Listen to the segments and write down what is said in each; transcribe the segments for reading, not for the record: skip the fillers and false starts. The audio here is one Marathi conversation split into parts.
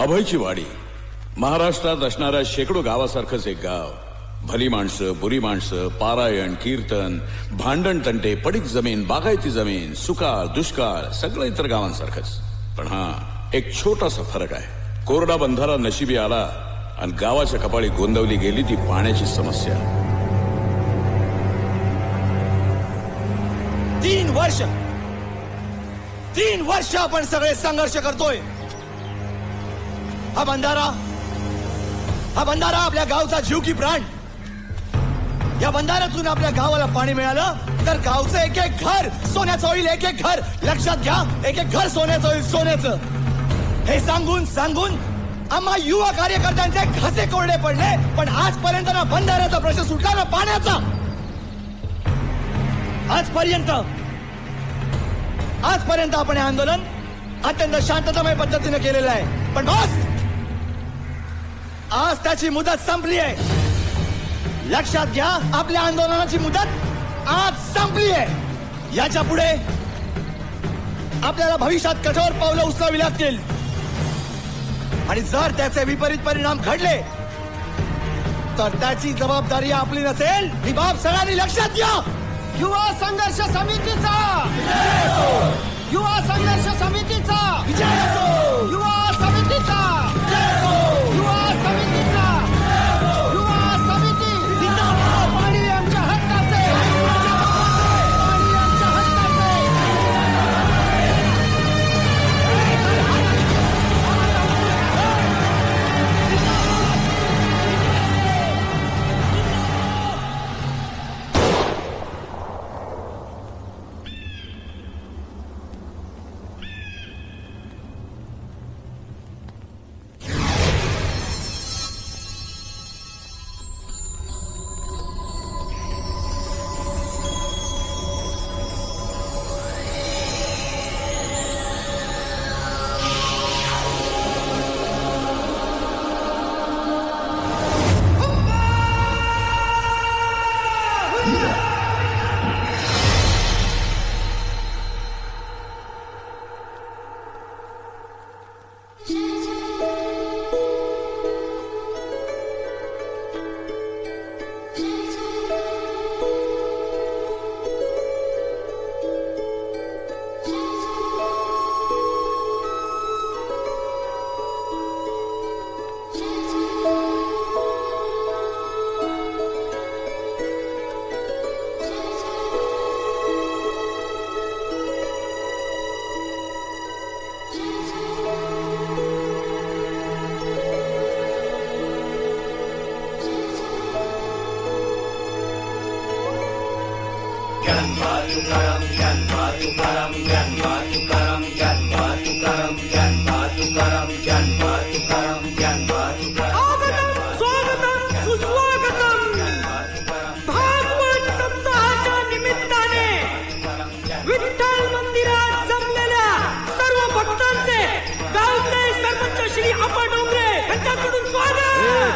अभयची वाडी महाराष्ट्रात असणाऱ्या शेकडो गावासारखंच एक गाव. भली माणसं, बुरी माणसं, पारायण, कीर्तन, भांडण, तंटे, पडीक जमीन, बागायती जमीन, सुकाळ, दुष्काळ, सगळं इतर गावांसारखंच. पण हा एक छोटासा फरक आहे. कोरडा बंधारा नशिबी आला आणि गावाच्या कपाळी गोंदवली गेली ती पाण्याची समस्या. 3 वर्ष आपण सगळे संघर्ष करतोय. हा बंधारा आपल्या गावचा जीव की प्राण. या बंधाऱ्यातून आपल्या गावाला पाणी मिळालं तर गावचं एक एक घर सोन्याचं होईल. एक एक घर, लक्षात घ्या, एक एक घर सोन्याचं होईल, सोन्याचं. हे सांगून आम्हा युवा कार्यकर्त्यांचे घसे कोरडे पडले. पण आजपर्यंत ना बंधाऱ्याचा प्रश्न सुटला ना पाण्याचा. आजपर्यंत आपण हे आंदोलन अत्यंत शांततामय पद्धतीने केलेलं आहे. पण बस, आज त्याची मुदत संपली आहे. लक्षात घ्या, आपल्या आंदोलनाची मुदत आज संपली आहे. याच्या पुढे आपल्याला भविष्यात कठोर पावलं उचलावी लागतील. आणि जर त्याचे विपरीत परिणाम घडले तर त्याची जबाबदारी आपली नसेल. ही बाब सगळ्यांनी लक्षात घ्या. युवा संघर्ष समितीचा युवा समितीचा युवा समितीचा युवा समिती जिंदाबाद. पाणी आमच्या हक्काचे, पाणी आमच्या हक्काचे.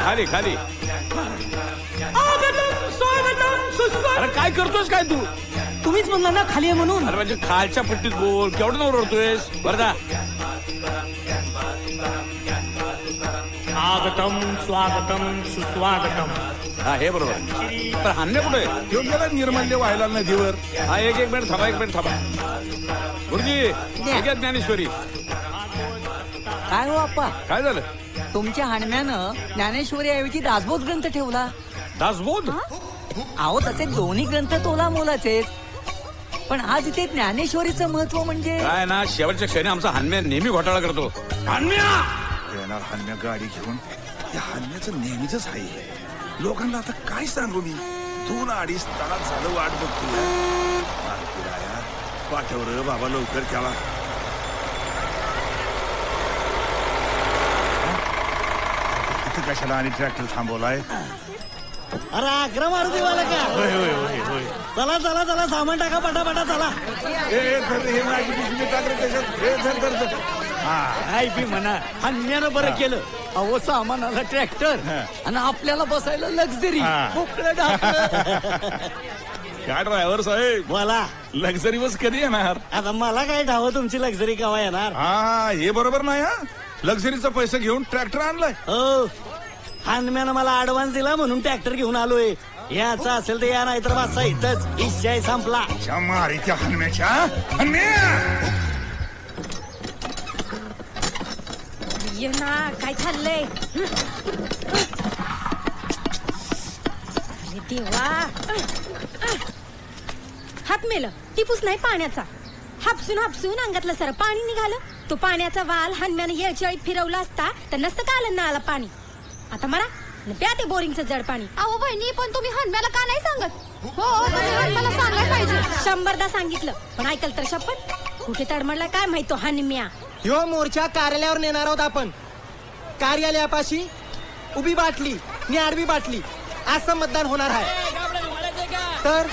खाली खाली. अरे काय करतोस काय तू? तुम्हीच म्हणला ना खाली आहे म्हणून. अरे म्हणजे खालच्या पट्टीत बोल. केवढं नवर ओरतोयस? बरं जा. आगतम स्वागतम सुस्वागतम. हा हे बरोबर. तर हान्य कुठे तो गेला निर्मल्य व्हायला नदीवर. हा एक मिनिट थांबा. गुरुजी ठीक आहे. ज्ञानेश्वरी काय हो आप्पा, काय झालं? तुमच्या हाणम्यानं ज्ञानेश्वरी ऐवजी दासबोध ग्रंथ ठेवला. दासबोध? अहो तसे दोन्ही ग्रंथ तोला मोलाचे. पण आज इथे ज्ञानेश्वरीचं महत्व म्हणजे काय ना, शेवटच्या क्षणी आमचा हान्म्या नेहमी घोटाळा करतो. येणार हान्म्या गाडी घेऊन. या हान्म्याचं नेहमीच आहे. लोकांना आता काय सांगू मी. 2-2.5 तास झालं वाट बघतोय. पाठव बाबा लवकर त्याला. कशाला आणि ट्रॅक्टर थांबवलाय? अरे अकरा मारुती वाला का? होय. चला सामान टाका पटापटा. चला हे माझी पिशवी टाक रे त्याच्यात. काय बी म्हणा, हान्यानं बरं केलं. अहो सामानाला ट्रॅक्टर आणि आपल्याला बसायला लक्झरी. काय ड्रायव्हर साहेब, बोला. लक्झरी बस कधी येणार? आता मला काय ठाव तुमची लक्झरी केव्हा येणार? हा हे बरोबर नाही. हा लक्झरीचा पैसा घेऊन ट्रॅक्टर आणलाय. हो, हनम्यानं मला ऍडव्हान्स दिला म्हणून ट्रॅक्टर घेऊन आलोय. याचा असेल तर या, नाहीतर वाचा इथंच विषय संपला. त्या मारीच्या हनम्याच्या हनम्या. ये ना, काय चाललंय? अरे देवा, हात मेलं. टिपूस नाही पाण्याचा. हापसून हापसून अंगातलं सारं पाणी निघालं. तो पाण्याचा वाल हनम्यानं येळचळीत फिरवला असता तर नसतं का आलं ना आला पाणी. आता मला प्या ते बोरिंगचं जड पाणी. अहो बहिणी, पण तुम्ही हनम्याला का नाही सांगत? हो, हनम्याला सांगायला पाहिजे. 100दा सांगितलं पण ऐकल तर शपथ. कुठे तडमडला काय माहित तो हनम्या. ह्यो मोर्चा कार्यालयावर नेणार आहोत आपण. कार्यालयापाशी उभी बाटली नि आडवी बाटली असं मतदान होणार आहे. तर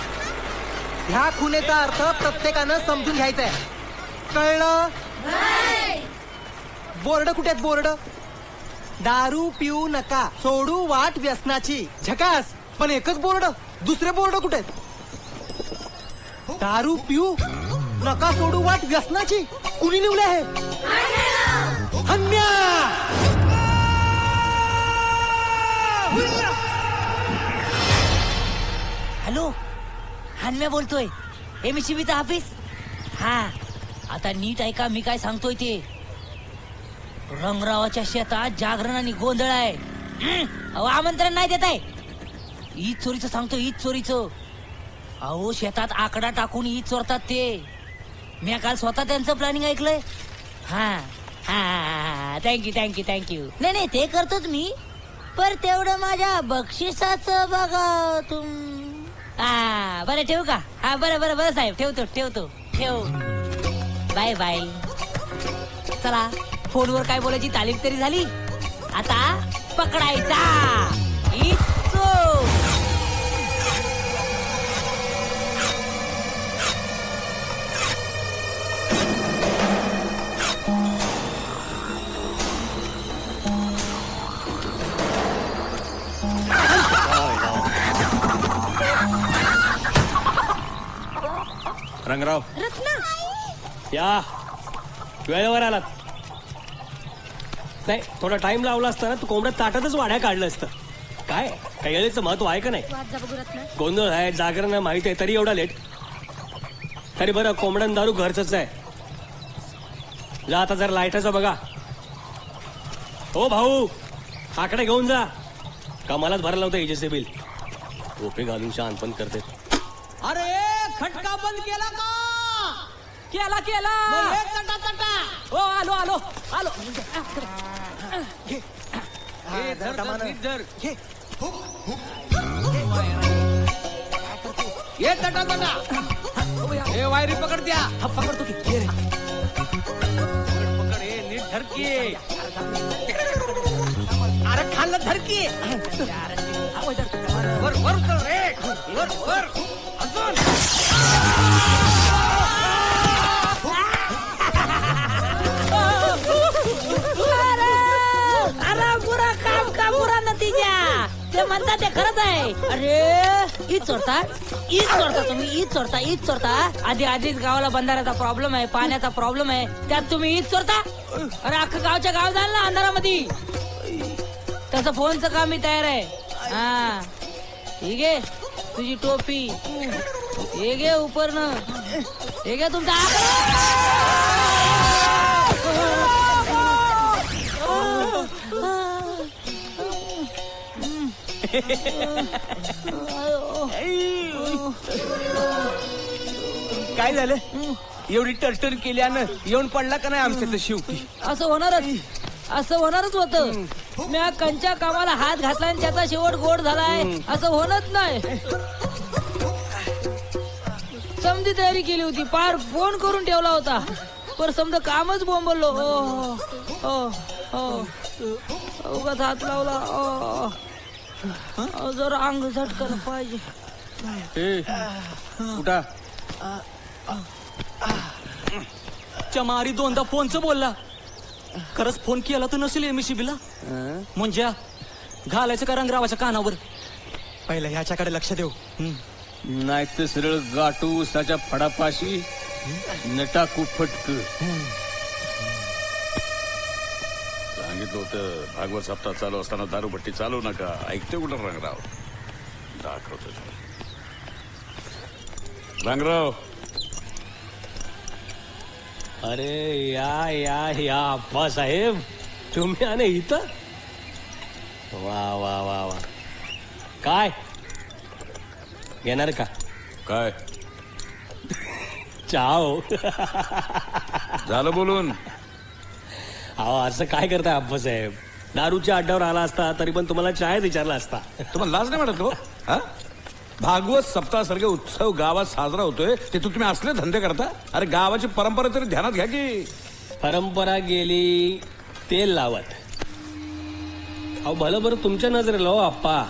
ह्या खुनेचा अर्थ प्रत्येकानं समजून घ्यायचा आहे. कळलं? बोर्ड कुठे आहेत? बोर्ड. दारू पिऊ नका, सोडू वाट व्यसनाची. झकास. पण एकच बोर्ड, दुसरे बोर्ड कुठे आहेत? दारू पिऊ नका, सोडू वाट व्यसनाची. कुणी निवले आहे? हन्म्या. हॅलो, हनम्या बोलतोय. MSCBचा ऑफिस. हा, आता नीट ऐका मी काय सांगतोय ते. रंगरावाच्या शेतात जागरण आणि गोंधळ आहे. अहो, आमंत्रण नाही देत आहे. ईद चोरीचं सांगतो, ईद चोरीचं. अहो, शेतात आकडा टाकून ईद चोरतात ते. मी काल स्वतः त्यांचं प्लॅनिंग ऐकलंय. हा हा, थँक्यू थँक्यू थँक्यू. नाही नाही, ते करतोच मी. पर तेवढं माझ्या बक्षिसाचं बघा हा, बरं ठेवू का? हा, बरं बरं बरं साहेब, ठेवतो ठेवतो ठेव. Bye bye. चला, फोनवर काय बोलायची तालीम तरी झाली. आता पकडायचा इच्छो. रंगराव, रत्ना, या वेळेवर आलात. नाही, थोडा टाइम लावला असता ना, तू कोंबड्यात ताटातच वाड्या काढलं असतं. काय काही वेळेचं महत्व आहे का नाही? वाद जा बघू रत्ना. गोंधळ आहे, जागरण आहे, माहिती आहे, तरी एवढा लेट. तरी बरं, कोंबड्यान दारू घरचंच आहे. जा आता जरा लाईटाचं बघा. हो भाऊ, आकडे घेऊन जा. कमालाच भरला होता एजन्सी बिल. ओपे घालून शान पण करते. अरे खटका बंद केला का? केला केला. हो, आलो आलो आलो. ये तटा तटा. हे वायरी पकड द्या. पकडतो की. पकड, हे नीट धरकी. अरे खाल्लं धरकी. वर वर कर रे. वर वर अजून. अरे बुरा काम का बुरा नतीजा. ते म्हणतात ते खरंच आहे. अरे ईद चोरता, ईद चोरता तुम्ही, ईद चोरता, ईद चोरता. आधीच गावाला बंधाऱ्याचा प्रॉब्लेम आहे, पाण्याचा प्रॉब्लेम आहे, त्यात तुम्ही ईद चोरता. अरे अख्खं गावच्या गाव झालं ना अंधारामध्ये. तसं फोनचं काम मी तयार आहे. हा, ठीक आहे. तुझी टोपी हे घे, उपरनं हे घे, तुमचा काय झालं? एवढी टर्टन केल्यानं येऊन पडला का नाही आमच्या शेवटी? असं होणारच होतं. मी कंच्या कामाला हात घातला आणि त्याचा शेवट गोड झालाय. असं होणच नाही. समधी तयारी केली होती, पार फोन करून ठेवला होता, पर समजा कामच बोंबलो. उगाच हात लावला. जरा अंग झटकन पाहिजे. कुठं चमारी दोनदा फोनचं बोलला. खरंच फोन केला तर नसेल MSCBला. म्हणजे घालायचं का रंगरावाच्या कानावर? पहिलं ह्याच्याकडे लक्ष देऊ. नाही तर सरळ गाठू उसाच्या फडापाशी नटाकू फटक. सांगितलं होतं भागवत सप्ताह चालू असताना दारूभट्टी चालू नका. ऐकते कुठं रंगराव? दाखवतो रंगराव. अरे या या या अप्पा साहेब, तुम्ही आले इथं? वा वा वा वा. काय घेणार का? काय चहा हो. झालं बोलून? अहो असं काय करताय अप्पा साहेब? दारूच्या अड्ड्यावर आला असता तरी पण तुम्हाला चायच विचारला असता. तुम्हाला लाज नाही वाटत हो? हा? भागवत सप्ताह सारखे उत्सव गावात साजरा होतोय, ते तुम्ही असले धंदे करता? अरे गावाची परंपरा तरी ध्यानात घ्या की. परंपरा गेली तेल लावत. अहो भलं बरं तुमच्या नजरेला हो आप्पा,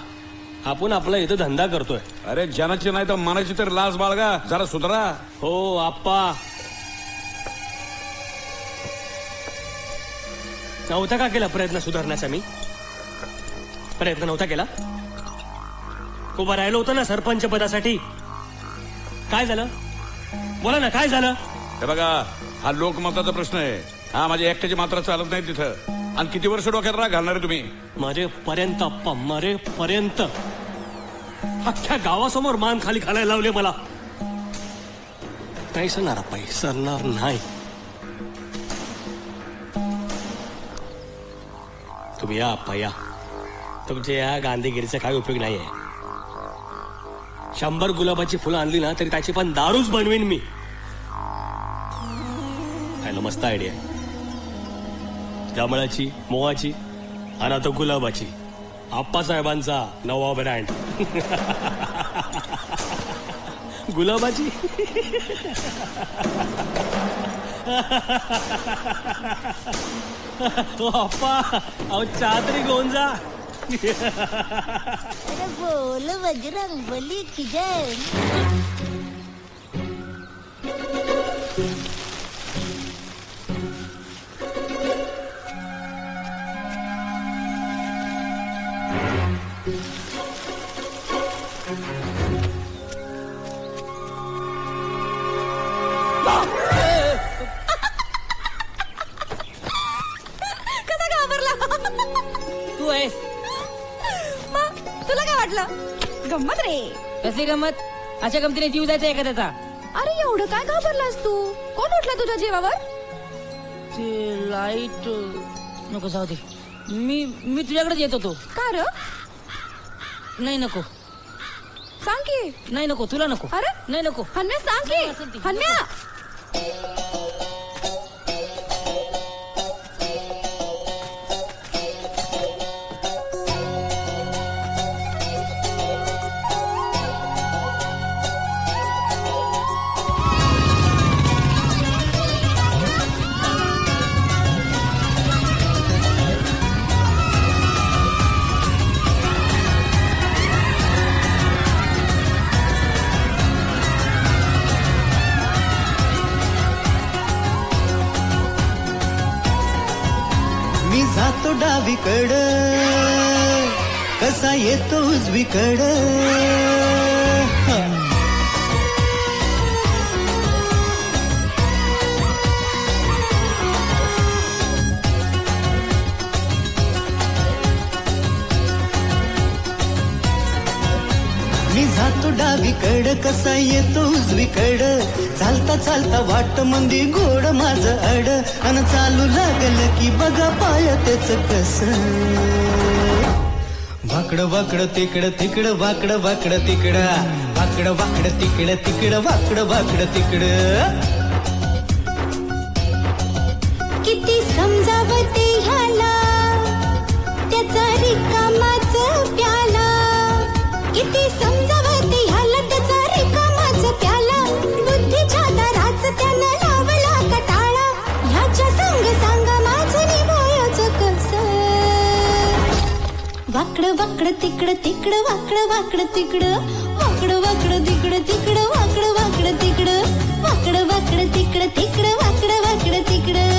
आपण आपला इथं धंदा करतोय. अरे जनाची नाही तर मनाची तर लाज बाळगा, जरा सुधारा. हो आप्पा. नव्हता का केला प्रयत्न सुधारण्याचा? मी प्रयत्न नव्हता केला? उभं राहिलो होतं ना सरपंच पदासाठी. काय झालं? बोला ना, काय झालं? हे बघा, हा लोकमताचा प्रश्न आहे. हा माझी एकट्याची मात्र चालत नाही तिथं. आणि किती वर्ष डोक्यात राग घालणार आहे तुम्ही? मरेपर्यंत अप्पा, मरेपर्यंत. अख्ख्या गावासमोर मान खाली घालायला लावले मला. नाही सरणार अप्पा, सरणार नाही. तुम्ही या अप्पा या. तुमच्या या गांधीगिरीचा काही उपयोग नाहीये. 100 गुलाबाची फुलं आणली ना तरी त्याची पण दारूच बनवीन मी. खायला मस्त आयडिया. जांभळाची, मोहाची आणि आता गुलाबाची. आप्पासाहेबांचा नवा ब्रँड. गुलाबाची. ओ अप्पा, अहो चादरी घेऊन जा. अरे बोल बजरंग बली की जय. कसा घाबरला? तू आहेस? मग तुला काय वाटलं? गंमत रे. कशी गमत? अशा गमतीने जीव जायचा एखाद्याचा. अरे एवढं काय घाबरलास तू? कोण उठला तुझ्या जीवावर? ते लाईट नको, जाऊ दे. मी तुझ्याकडेच येत होतो. का र? नाही नको. सांग की. नाही नको, तुला नको. अरे नाही नको. हन्म्या सांग नाही असेल की. ती. हन्म्या. मी जातो डावीकडं, कसा येतो उजवीकडं. मी जातो डावीकडं, कसा येतो उजवीकडं. चालता चालता वाट मंदी गोड माझं अड. अन चालू लागलं की बघा पाय त्याच कस. वाकडं वाकडं तिकडं तिकडं, वाकडं वाकडं तिकडं, वाकडं वाकडं तिकडं तिकडं, वाकडं वाकडं तिकडं. किती समजावते ह्याला, त्याचा रिकामाच प्याला. किती समजावते ह्याला, त्याचा रिकामाच प्याला. बुद्धीच्या दाराच त्यानं लावला कटाळा. ह्याच्या संग सांग माझं निभायाचं कसं. वाकडं वाकडं तिकडं तिकडं, वाकडं वाकडं तिकडं, वाकडं वाकडं तिकडं तिकडं, वाकडं वाकडं तिकडं, वाकडं वाकडं तिकडं तिकडं, वाकडं वाकडं तिकडं.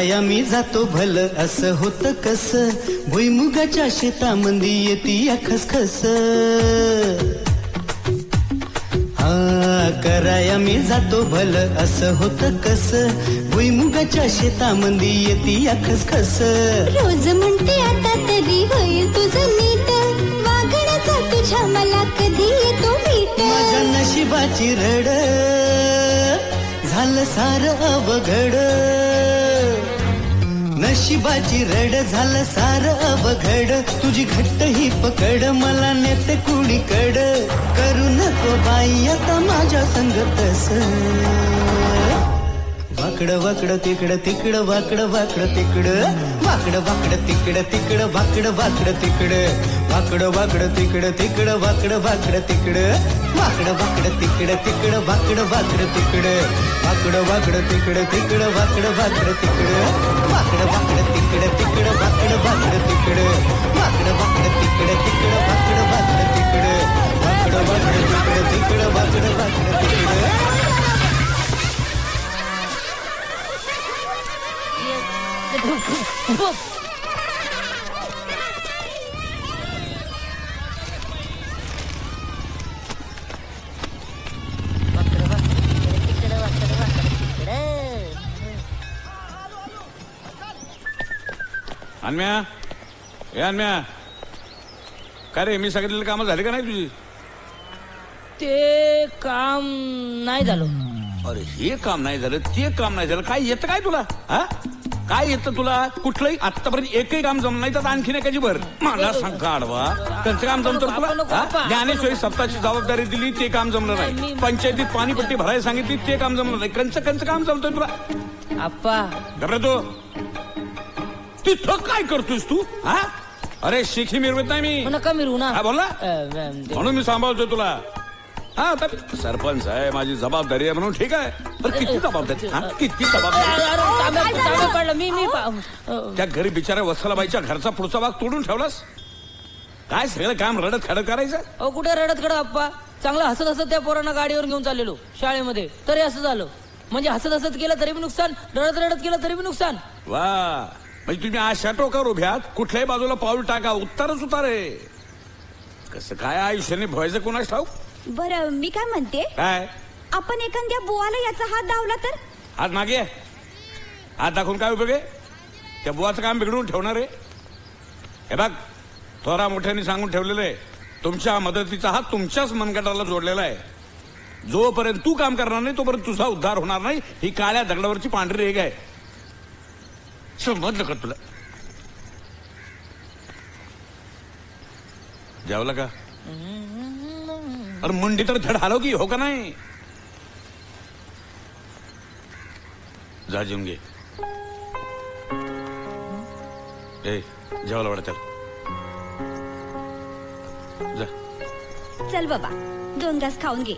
कराया मी जातो भल असं होतं कस भुईमुगाच्या शेतामंदी येती या खसखस हा कराया मी जातो भल असं होतं कस भुईमुगाच्या शेतामंदी येती या खसखस रोज म्हणते आता तरी होईल तुझं नीट वागण्याचा तुझ्या मला कधी येतो मीट माझ्या नशिबाची रड झालं सार अवघड नशिबाची रड झालं सार अवघड तुझी घट्ट ही पकड मला नेते कुणीकड करू नको बाई आता माझ्या संगतस वाकडं वाकडं तिकडं तिकडं वाकडं वाकडं तिकडं वाकडं वाकडं तिकडं तिकडं वाकडं वाकडं तिकडं वाकडं वाकडं तिकडं तिकडं वाकडं वाकडं तिकडं वाकडं वाकडं तिकडं तिकडं वाकडं वाकडं तिकडं वाकडं वाकडं तिकडं तिकडं वाकडं वाकडं तिकडं वाकडं वाकडं तिकडं तिकडं वाकडं वाकडं तिकडं वाकडं वाकडं तिकडं तिकडं वाकडं वाकडं तिकडं वाकडं वाकडं तिकडं तिकडं वाकडं वाकडं तिकडं अन्म्या ए अन्म्या काय रे मी सांगितलेली कामं झाली का नाही तुझी ते काम नाही झालं अरे हे काम नाही झालं ते काम नाही झालं काय येतं काय तुला हा काय येतं तुला कुठलंही आतापर्यंत एकही काम जमलं नाही तर आणखीन एकाची भर मला सांग का आडवा त्यांचं काम जमतं तुला ज्ञानेश्वरी सप्ताची जबाबदारी दिली ते काम जमलं नाही पंचायतीत पाणीपट्टी भरायला सांगितली ते काम जमलं नाही कंच काम जमतंय तुला आप्पा घबरा तो तिथं काय करतोस तू हा अरे शिखी मिरवत नाही मी नका मिरू ना बोल ना म्हणून मी सांभाळतोय तुला हा आता सरपंच आहे माझी जबाबदारी आहे म्हणून ठीक आहे पण किती जबाबदारी किती जबाबदारी पडलं मी त्या घरी बिचाऱ्या वत्सलाबाईच्या घरचा पुढचा भाग तोडून ठेवलास काय सगळं काम रडत खडत करायचं अहो कुठे रडत खडत आप्पा चांगलं हसत हसत त्या पोरांना गाडीवर घेऊन चाललेलो शाळेमध्ये तरी असं झालं म्हणजे हसत हसत केलं तरी बी नुकसान रडत रडत केलं तरी बी नुकसान वा म्हणजे तुम्ही अशा टोकावर उभ्यात कुठल्याही बाजूला पाऊल टाका उत्तरच उतारे कसं काय आयुष्याने भोयचं कोणाच ठाऊक बरं मी काय म्हणते काय आपण एखाद्या बुवाला याचा हात दावला तर हात मागे हात दाखवून काय उपयोग आहे त्या बुवाचं काम बिघडवून ठेवणार आहे हे बघ थोरा मोठ्याने सांगून ठेवलेलं आहे तुमच्या मदतीचा हात तुमच्याच मनगटाला जोडलेला आहे जोपर्यंत तू काम करणार नाही तोपर्यंत तुझा उद्धार होणार नाही ही काळ्या दगडावरची पांढरी रेघ आहे समजलं का तुला जेवलं का अरे मुंडी तर धड हलव की हो का नाही जा जेवून घे ए जेवायला वाढ चल जा चल बाबा 2 घास खाऊन घे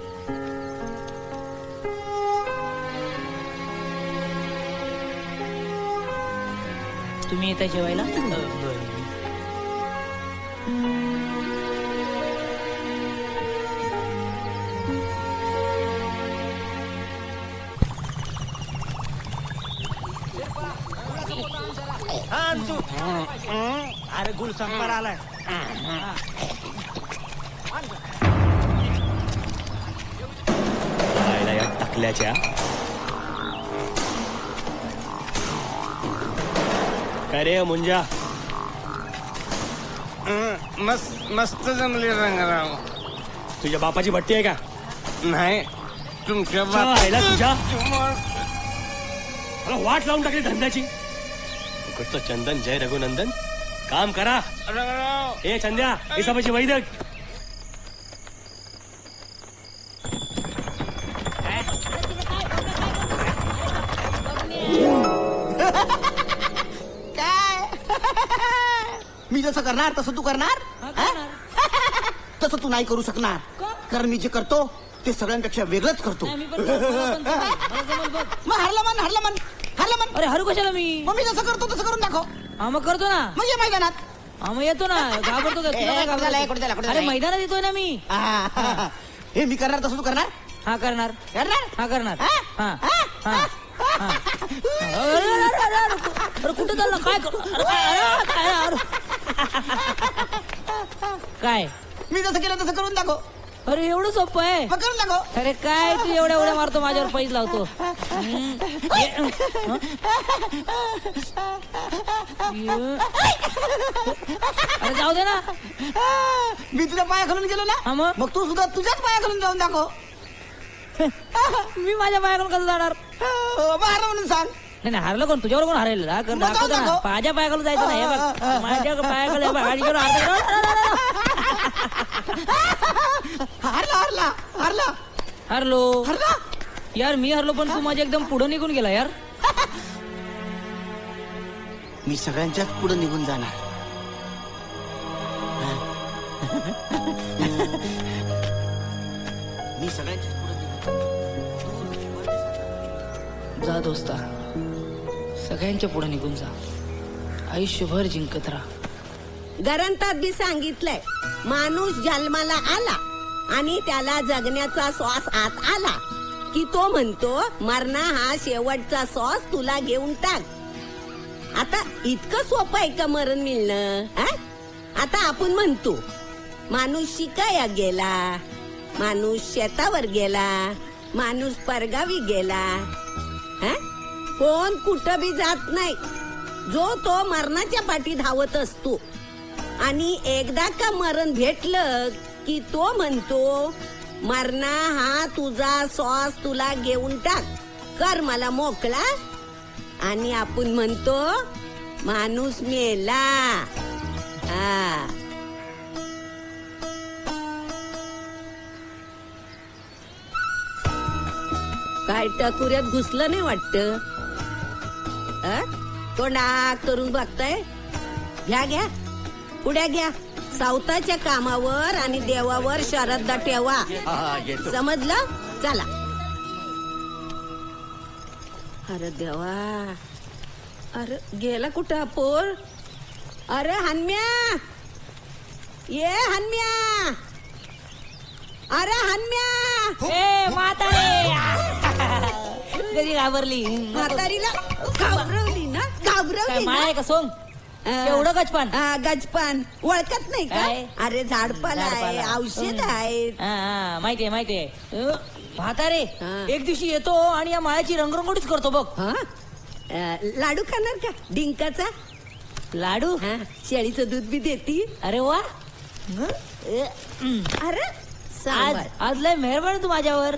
तुम्ही येता जेवायला अरे गुल संपार आलाय टाकल्याच्या काय रे मुंजा मस्त जमले रंगराव तुझ्या बापाची भट्टी आहे का नाही तुमच्या तुझ्या मला वाट लावून टाकली धंद्याची इकडचं चंदन जय रघुनंदन काम करा रंगराव हे चंद्या हिसाबाची वैदक मी जसं करणार तसं तू करणार तसं तू नाही करू शकणार कारण मी जे करतो ते सगळ्यांपेक्षा वेगळंच करतो हरला मन अरे हरू कशाला मी मग मी जसं करतो तसं करून दाखव हा मग करतो ना मग ये मैदानात हा मग येतो ना घाबरतो का? तुला काय घाबरतो? अरे मैदानात येतोय ना मी हे मी करणार तसं तू करणार हा करणार करणार हा करणार हा? हा हा अरे कुठं चाललं काय काय मी जसं केलं तसं करून दाखव. अरे एवढं सोपं आहे. करून दाखव. अरे काय तू एवढ्या उड्या मारतो माझ्यावर पैज लावतो. अरे जाऊ दे ना. मी तुझ्या पाया खालून गेलो ना मग तू सुद्धा तुझ्याच पाया खालून जाऊन दाखव. मी माझ्या पायाकडून कसं जाणार. बाहेर म्हणून सांग. नाही हारलं कोण तुझ्यावर कोण हारेल दाखवतो ना. माझ्या पायाकडून जायचं नाही माझ्या पायाकडे हारला हरलो यार मी हरलो पण तू माझ्या एकदम पुढे निघून गेला यार. मी सगळ्यांच्याच पुढे निघून जाणार. मी सगळ्यांच्याच पुढे जा दोस्ता सगळ्यांच्या पुढे निघून जा. आयुष्यभर जिंकत राहा. ग्रंथात बी सांगितलंय माणूस जन्माला आला आणि त्याला जगण्याचा श्वास आत आला की तो म्हणतो मरणा हा शेवटचा श्वास तुला घेऊन टाक. आता इतकं सोपं आहे का मरण मिळणं. आता आपण म्हणतो माणूस शिकाया गेला, माणूस शेतावर गेला, माणूस परगावी गेला. कोण कुठं बी जात नाही. जो तो मरणाच्या पाठी धावत असतो आणि एकदा का मरण भेटलं की तो म्हणतो मरणा हा तुझा श्वास तुला घेऊन टाक, कर मला मोकळा. आणि आपण म्हणतो माणूस मेला. काय टकुऱ्यात घुसलं नाही वाटत. तोंडाक करून बघताय. घ्या पुढ्या घ्या. सावताच्या कामावर आणि देवावर श्रद्धा ठेवा. समजलं. चला. अरे देवा. अरे गेला कुठं पोर. अरे हन्म्या ये हन्म्या. अरे हन्म्या. कधी घाबरली. म्हातारीला घाबरवली ना. घाबरवली माय का सोंग एवढं गजपान. गजपान ओळखत नाही का. अरे झाडपाला आहे, औषध आहे. माहितीये म्हातारे एक दिवशी येतो आणि या माळ्याची रंगरंगोटीच करतो बघ. लाडू खाणार का डिंकाचा. लाडू शेळीचं दूध बी देती. अरे वा. अरे आज लय मेहरबान तू माझ्यावर.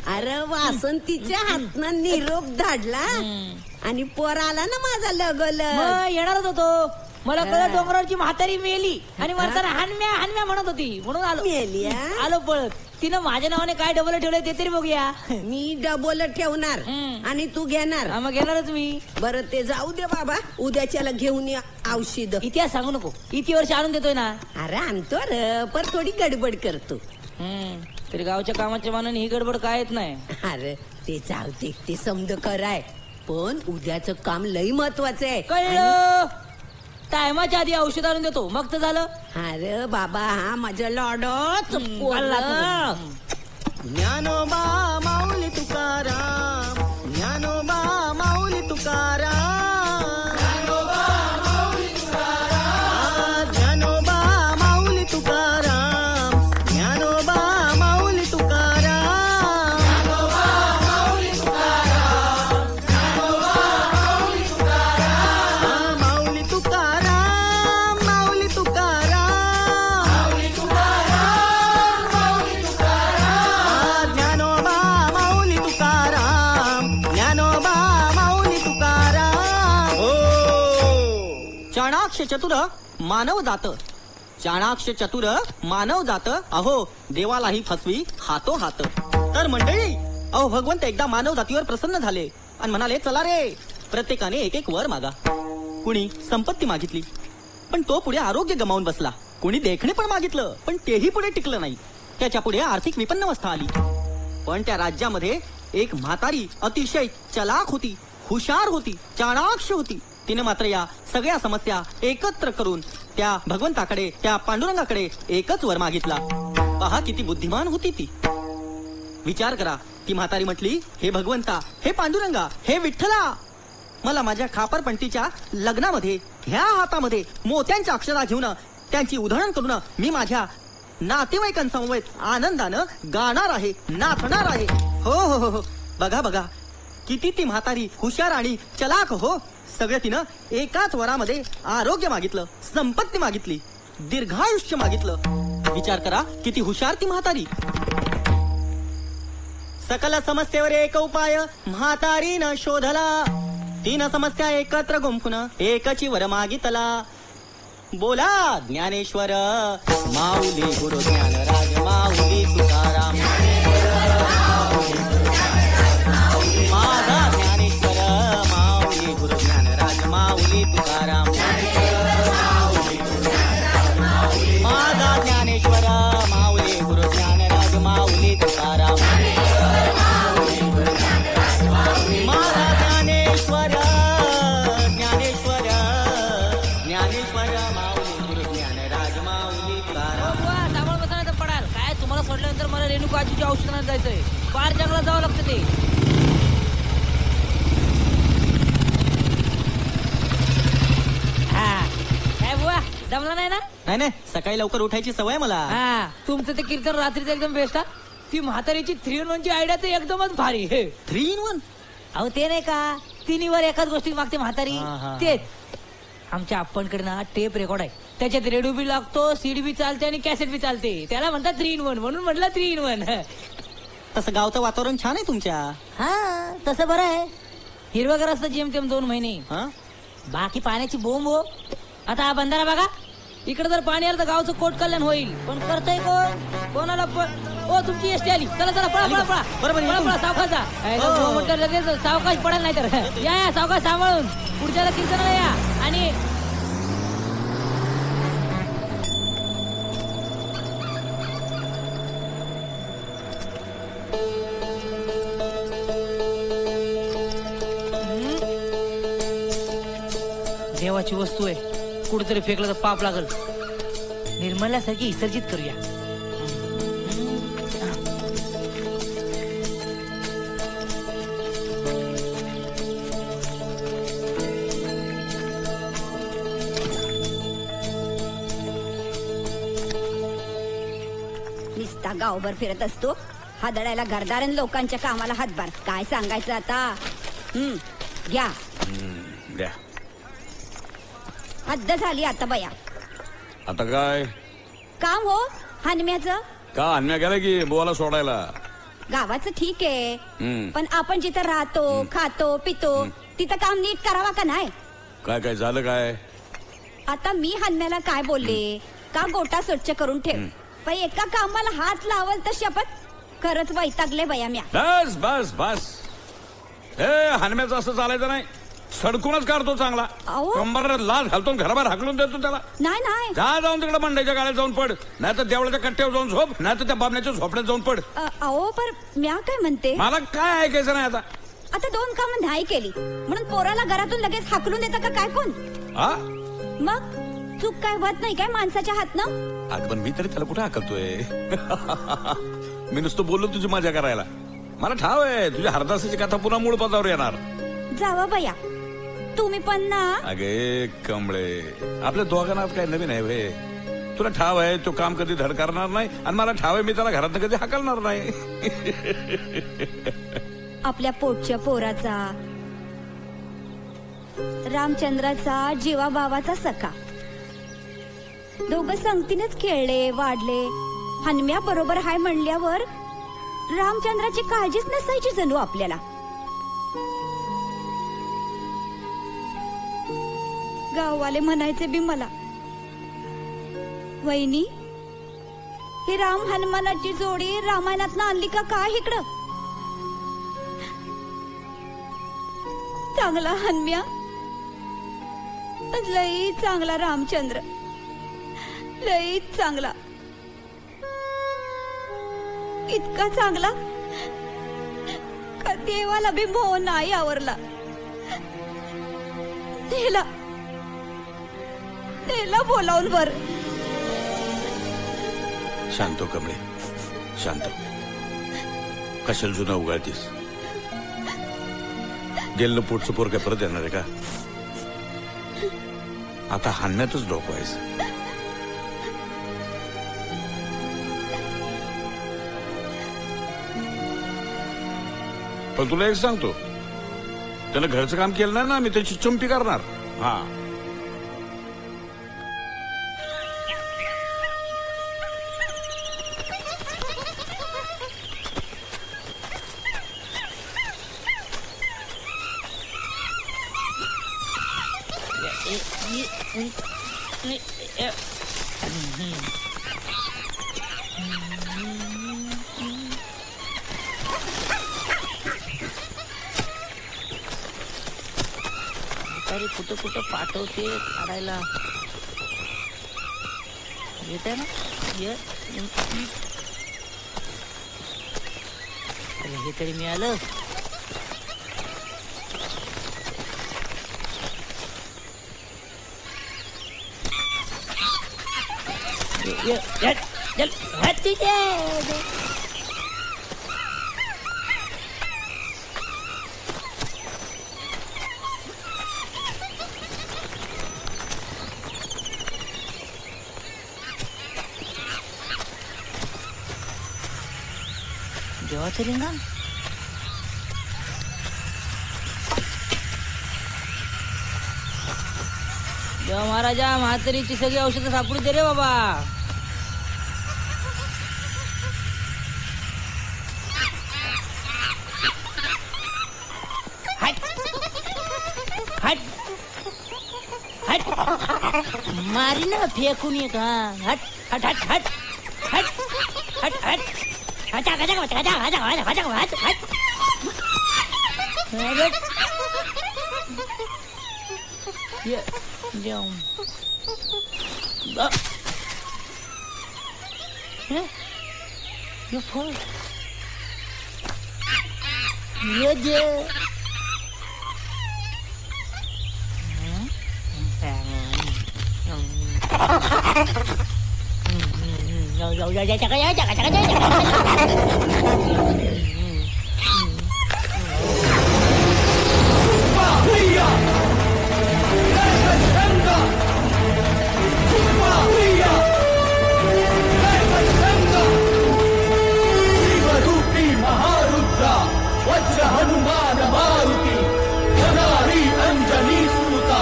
अरे वासंतीच्या हातनं निरोप धाडला आणि पोर आला ना माझा लगल. येणारच होतो. मला कळलं डोंगरावरची म्हातारी मेली आणि म्हणताना हनम्या म्हणत होती म्हणून आलो. मेली आलो पळत. तिनं माझ्या नावाने काय डबल ठेवलंय ते तरी बघूया. मी डबल ठेवणार आणि तू घेणार. मग घेणारच मी. बरं ते जाऊ दे बाबा. उद्याच्याला घेऊन या औषध. इतिहास सांगू नको. इति वर्ष आणून देतोय ना. अरे आणतो र पर थोडी गडबड करतो. तरी गावच्या कामाच्या मानाने ही गडबड काय येत नाही. अरे ते जाऊ दे. ते समज कराय पण उद्याचं काम लई महत्वाचं आहे. कळलं. टायमाच्या आधी औषध आणून देतो मग तर झालं. अरे बाबा हा माझ्या लॉडच. ज्ञानोबा माऊली तुकाराम. ज्ञानोबा माऊली तुकाराम. ज्ञानोबा माऊली तुकाराम. ज्ञानोबा माऊली तुकाराम. ज्ञानोबा माऊली तुकाराम. ज्ञानोबा माऊली तुकाराम. ज्ञानोबा माऊली तुकाराम. माऊली तुकाराम. माऊली तुकाराम. माऊली तुकाराम. माऊली तुकाराम. ज्ञानोबा माऊली तुकाराम. ज्ञानोबा माऊली तुकाराम. चाणाक्ष चतुर मानव जात. चाणाक्ष चतुर मानव जात. अहो देवालाही फसवी हातो हात. तर मंडळी अहो भगवंत एकदा मानव जातीवर प्रसन्न झाले आणि म्हणाले चला रे प्रत्येकाने एक एक वर मागा. कुणी संपत्ती मागितली पण तो पुढे आरोग्य गमावून बसला. कुणी देखणे पण मागितलं पण तेही पुढे टिकलं नाही. त्याच्या पुढे आर्थिक विपन्नावस्था आली. पण त्या राज्यामध्ये एक म्हातारी अतिशय चलाख होती, हुशार होती, चाणाक्ष होती. तिने मात्र या सगळ्या समस्या एकत्र करून त्या भगवंताकडे त्या पांडुरंगाकडे एकच वर मागितला. पहा किती बुद्धिमान होती ती. विचार करा ती म्हातारी म्हटली, हे भगवंता, हे पांडुरंगा, हे विठ्ठला, मला माझ्या खापरपंटीच्या लग्नामध्ये ह्या हातामध्ये मोत्यांच्या अक्षरा घेऊन त्यांची उधळण करून मी माझ्या नातेवाईकांसमवेत आनंदानं गाणार आहे, नाचणार आहे. हो हो हो हो, बघा बघा किती ती म्हातारी हुशार आणि चलाक हो. सगळं तिनं एकाच वरामध्ये आरोग्य मागितलं, संपत्ती मागितली, दीर्घायुष्य मागितलं. विचार करा किती हुशार ती म्हातारी. सकल समस्येवर एक उपाय म्हातारीनं शोधला, 3 समस्या एकत्र गुंफून एकची वर मागितला. बोला ज्ञानेश्वर माऊली गुरु ज्ञानराज माऊली तुकाराम. माझा ज्ञानेश्वर माऊली गुरु ज्ञानराज माऊली तुकाराम. माझा ज्ञानेश्वर माऊली गुरु ज्ञानराज माऊली तुकाराम. माझा ज्ञानेश्वर ज्ञानेश्वर ज्ञानेश्वर माऊली गुरु ज्ञानराज माऊली तुकाराम. सामान बसणार तर पडाल काय. तुम्हाला सोडल्यानंतर मला रेणुका आजीच्या औषधात जायचंय. पार जंगलात जावं लागतं ते. काय बुवा जमला नाही ना. नाही नाही, सकाळी लवकर उठायची सवय मला. हा तुमचं ते कीर्तन रात्रीचं एकदम बेस्ट. हा ती म्हातारीची 3-in-1 ची आयडिया तर एकदमच भारी. 3-in-1? अहो ते नाही का, 3वर एकाच गोष्टी मागते म्हातारी. हा, हा. तेच आमच्या आपणकडे ना टेप रेकॉर्ड आहे, त्याच्यात रेडिओ बी लागतो, सीडी बी चालते आणि कॅसेट बी चालते. त्याला म्हणतात 3-in-1 म्हणून म्हटलं 3-in-1. तसं गावचं वातावरण छान आहे तुमच्या. हा तसं बरं आहे. हिरवगार असतं जेमतेम 2 महिने. बाकी पाण्याची बोंब हो. आता हा बंधारा बघा, इकडे जर पाणी आलं तर गावचं कोट कल्याण होईल. पण करतय कोण, कोणाला ओ तुमची एसटी आली. चला चला पळा पळा पळा. बरोबर सावकाश म्हटलं लगेच सावकाश पडायला नाही तर या सावकाश सांभाळून पुढच्याला कीर्तनाला या. आणि देवाची वस्तू आहे, कुठेतरी फेकलं तर पाप लागल. निर्मल्यासारखी विसर्जित करूया. निस्ता गावभर फिरत असतो, हादळायला घरदार लोकांच्या कामाला हातभार. काय सांगायचं आता. घ्या द्या. हद्द झाली आता बया. आता काय काम हो हनम्याचं. का अन्या गेला की बोला सोडायला. गावाचं ठीक आहे, पण आपण जिथं राहतो, खातो, पितो, तिथं काम नीट करावा का नाही. काय काय झालं काय. आता मी हनम्याला काय बोलले का, गोटा स्वच्छ करून ठेव, पण एका कामाला हात लावल तर शपथ खरंच वैतागले बया म्या. बस बस बस. हे हनम्याचं असं चालायचं नाही. सडकूनच काढतो चांगला. कंबर लाल घालतो, घराबाहेर हाकलून देतो त्याला. नाही नाही, जा जाऊन तिकडे मंडईच्या गाड्यात जाऊन पड, नाही तर देवळाच्या कट्ट्यावर जाऊन झोप, नाही तर त्या बाबण्याच्या झोपड्यात जाऊन पड. अहो पण म्या काय म्हणते, मला काय ऐकायचं नाही आता. आता 2 कामं नाही केली म्हणून पोराला घरातून लगेच हाकलून देता का काय कोण. मग चूक काय होत नाही काय माणसाच्या हातनं. अगं पण मी तरी त्याला कुठे हाकलतोय. मी नुसतं बोललो तुझी मजा करायला. मला ठाव आहे तुझ्या हरदासाची कथा पुन्हा मूळ पदावर येणार. जावा बया तुम्ही पण ना. अगे कमळे, आपल्या दोघांना काय नवीन आहे वे. तुला ठाव आहे तो काम कधी धड करणार नाही, आणि मला ठाव आहे मी त्याला घरात कधी हाकलणार नाही. आपल्या पोटच्या पोराचा, रामचंद्राचा, जीवाभावाचा सखा, दोघं संगतीनेच खेळले वाढले. हनम्या बरोबर हाय म्हणल्यावर रामचंद्राची काळजीच नसायची जणू आपल्याला. गाववाले म्हणायचे बी मला, वहिनी ही राम हनुमानाची जोडी रामायणात आणली का काय इकडं. चांगला हनम्या, लई चांगला रामचंद्र, लई चांगला, इतका चांगला का देवाला बी मोह नाही आवरला. त्याला बोलावून वर. शांत कमळे, शांत. कशाला जुना उगाळतीस? गेलं पोटचं पोर काय परत येणार आहे का? आता हाणण्यातच डोकवायचं. पण तुला एक सांगतो, त्यानं घरचं काम केलं नाही ना, मी त्याची चुंपी करणार. हा, अरे कुठं कुठं पाठवते काढायला. येत आहे ना? अरे हे तरी मिळालं. देवाचं रिंगण. देवा महाराजा, म्हातारीची सगळी औषधं सापडू दे रे बाबा. हट हट हट मारी ना फेकून ये का. हट हट हट हट हट हट हट हटा हटा हटा हटा हटा हटा हट हट. ये जाऊं ये फळ ये जे महारुद्रा वज्र हनुमान मारुती वनारी अंजनी सूता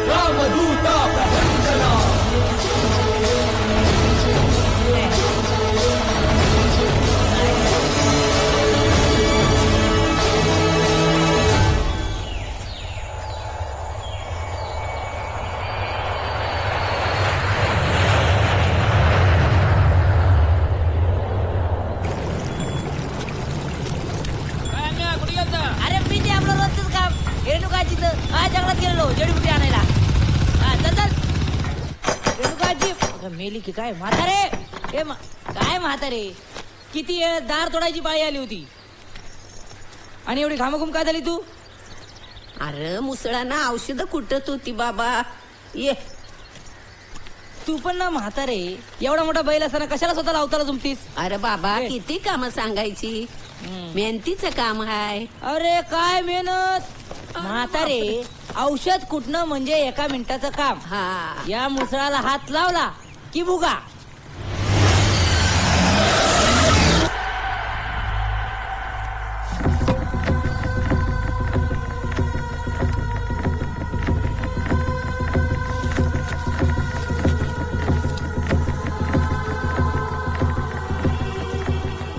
रामदूता प्रभंजना. अरे मी ते आपलं रोजच काम. रेणुकाजी जंगलात गेलो जडीबुटी आणायला. हा चल चल. रेणुकाजी मेली की काय म्हातारे? काय म्हातारे, किती वेळ दार तोडायची पाळी आली होती आणि एवढी घामाघूम काय झाली तू? अरे मुसळांना औषधं कुटत होती बाबा. ये तू पण ना म्हातारे, एवढा मोठा बैल असताना कशाला स्वतःला अवताला जुमतीस? अरे बाबा किती काम सांगायची. मेहनतीचं काम आहे. अरे काय मेहनत म्हातारे. औषध कुटणं म्हणजे एका मिनिटाचं काम. हा या मुसळाला हात लावला की भुगा.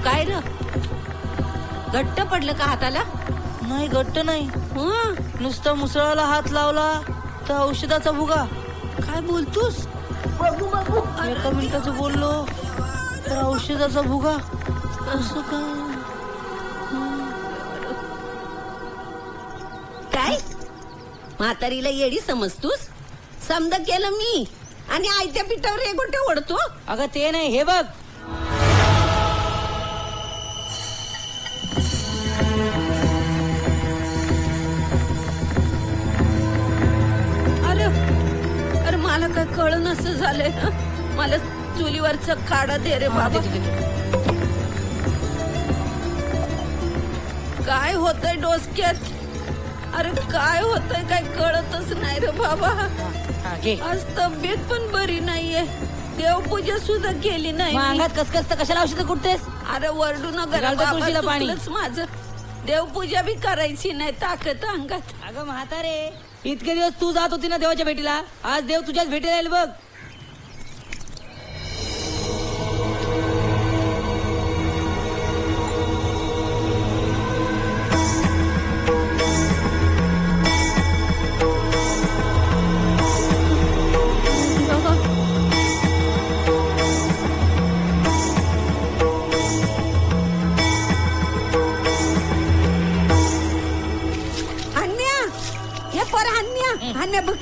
काय र घट्ट पडलं का हाताला? नाही घट्ट नाही. नुसतं मुसळाला हात लावला तर औषधाचा भुगा. काय बोलतोस? एका मिनिटाचं बोललो तर औषधाचा भुगा. असं काय म्हातारीला येडी समजतोस? समजा केलं मी आणि आयत्या पिठावर एक गोटे ओढतो. अगं ते नाही, हे बघ. अरे मला काय कळण असं झालंय. मला चुलीवरच खाडा दे रे बाबा. काय होतंय डोसक्यात? अरे काय होतंय काय कळतच नाही रे बाबा. आज तब्येत पण बरी नाहीये. देवपूजा सुद्धा केली नाही. अंगात कसकस कशाला औषध कुठतेस? अरे वरडू नगर तुळशीला माझं. देवपूजा बी करायची नाही ताकद अंगात. अगं म्हातारे, इतके दिवस तू जात होती ना देवाच्या भेटीला, आज देव तुझ्याच भेटीला येईल बघ. बघ,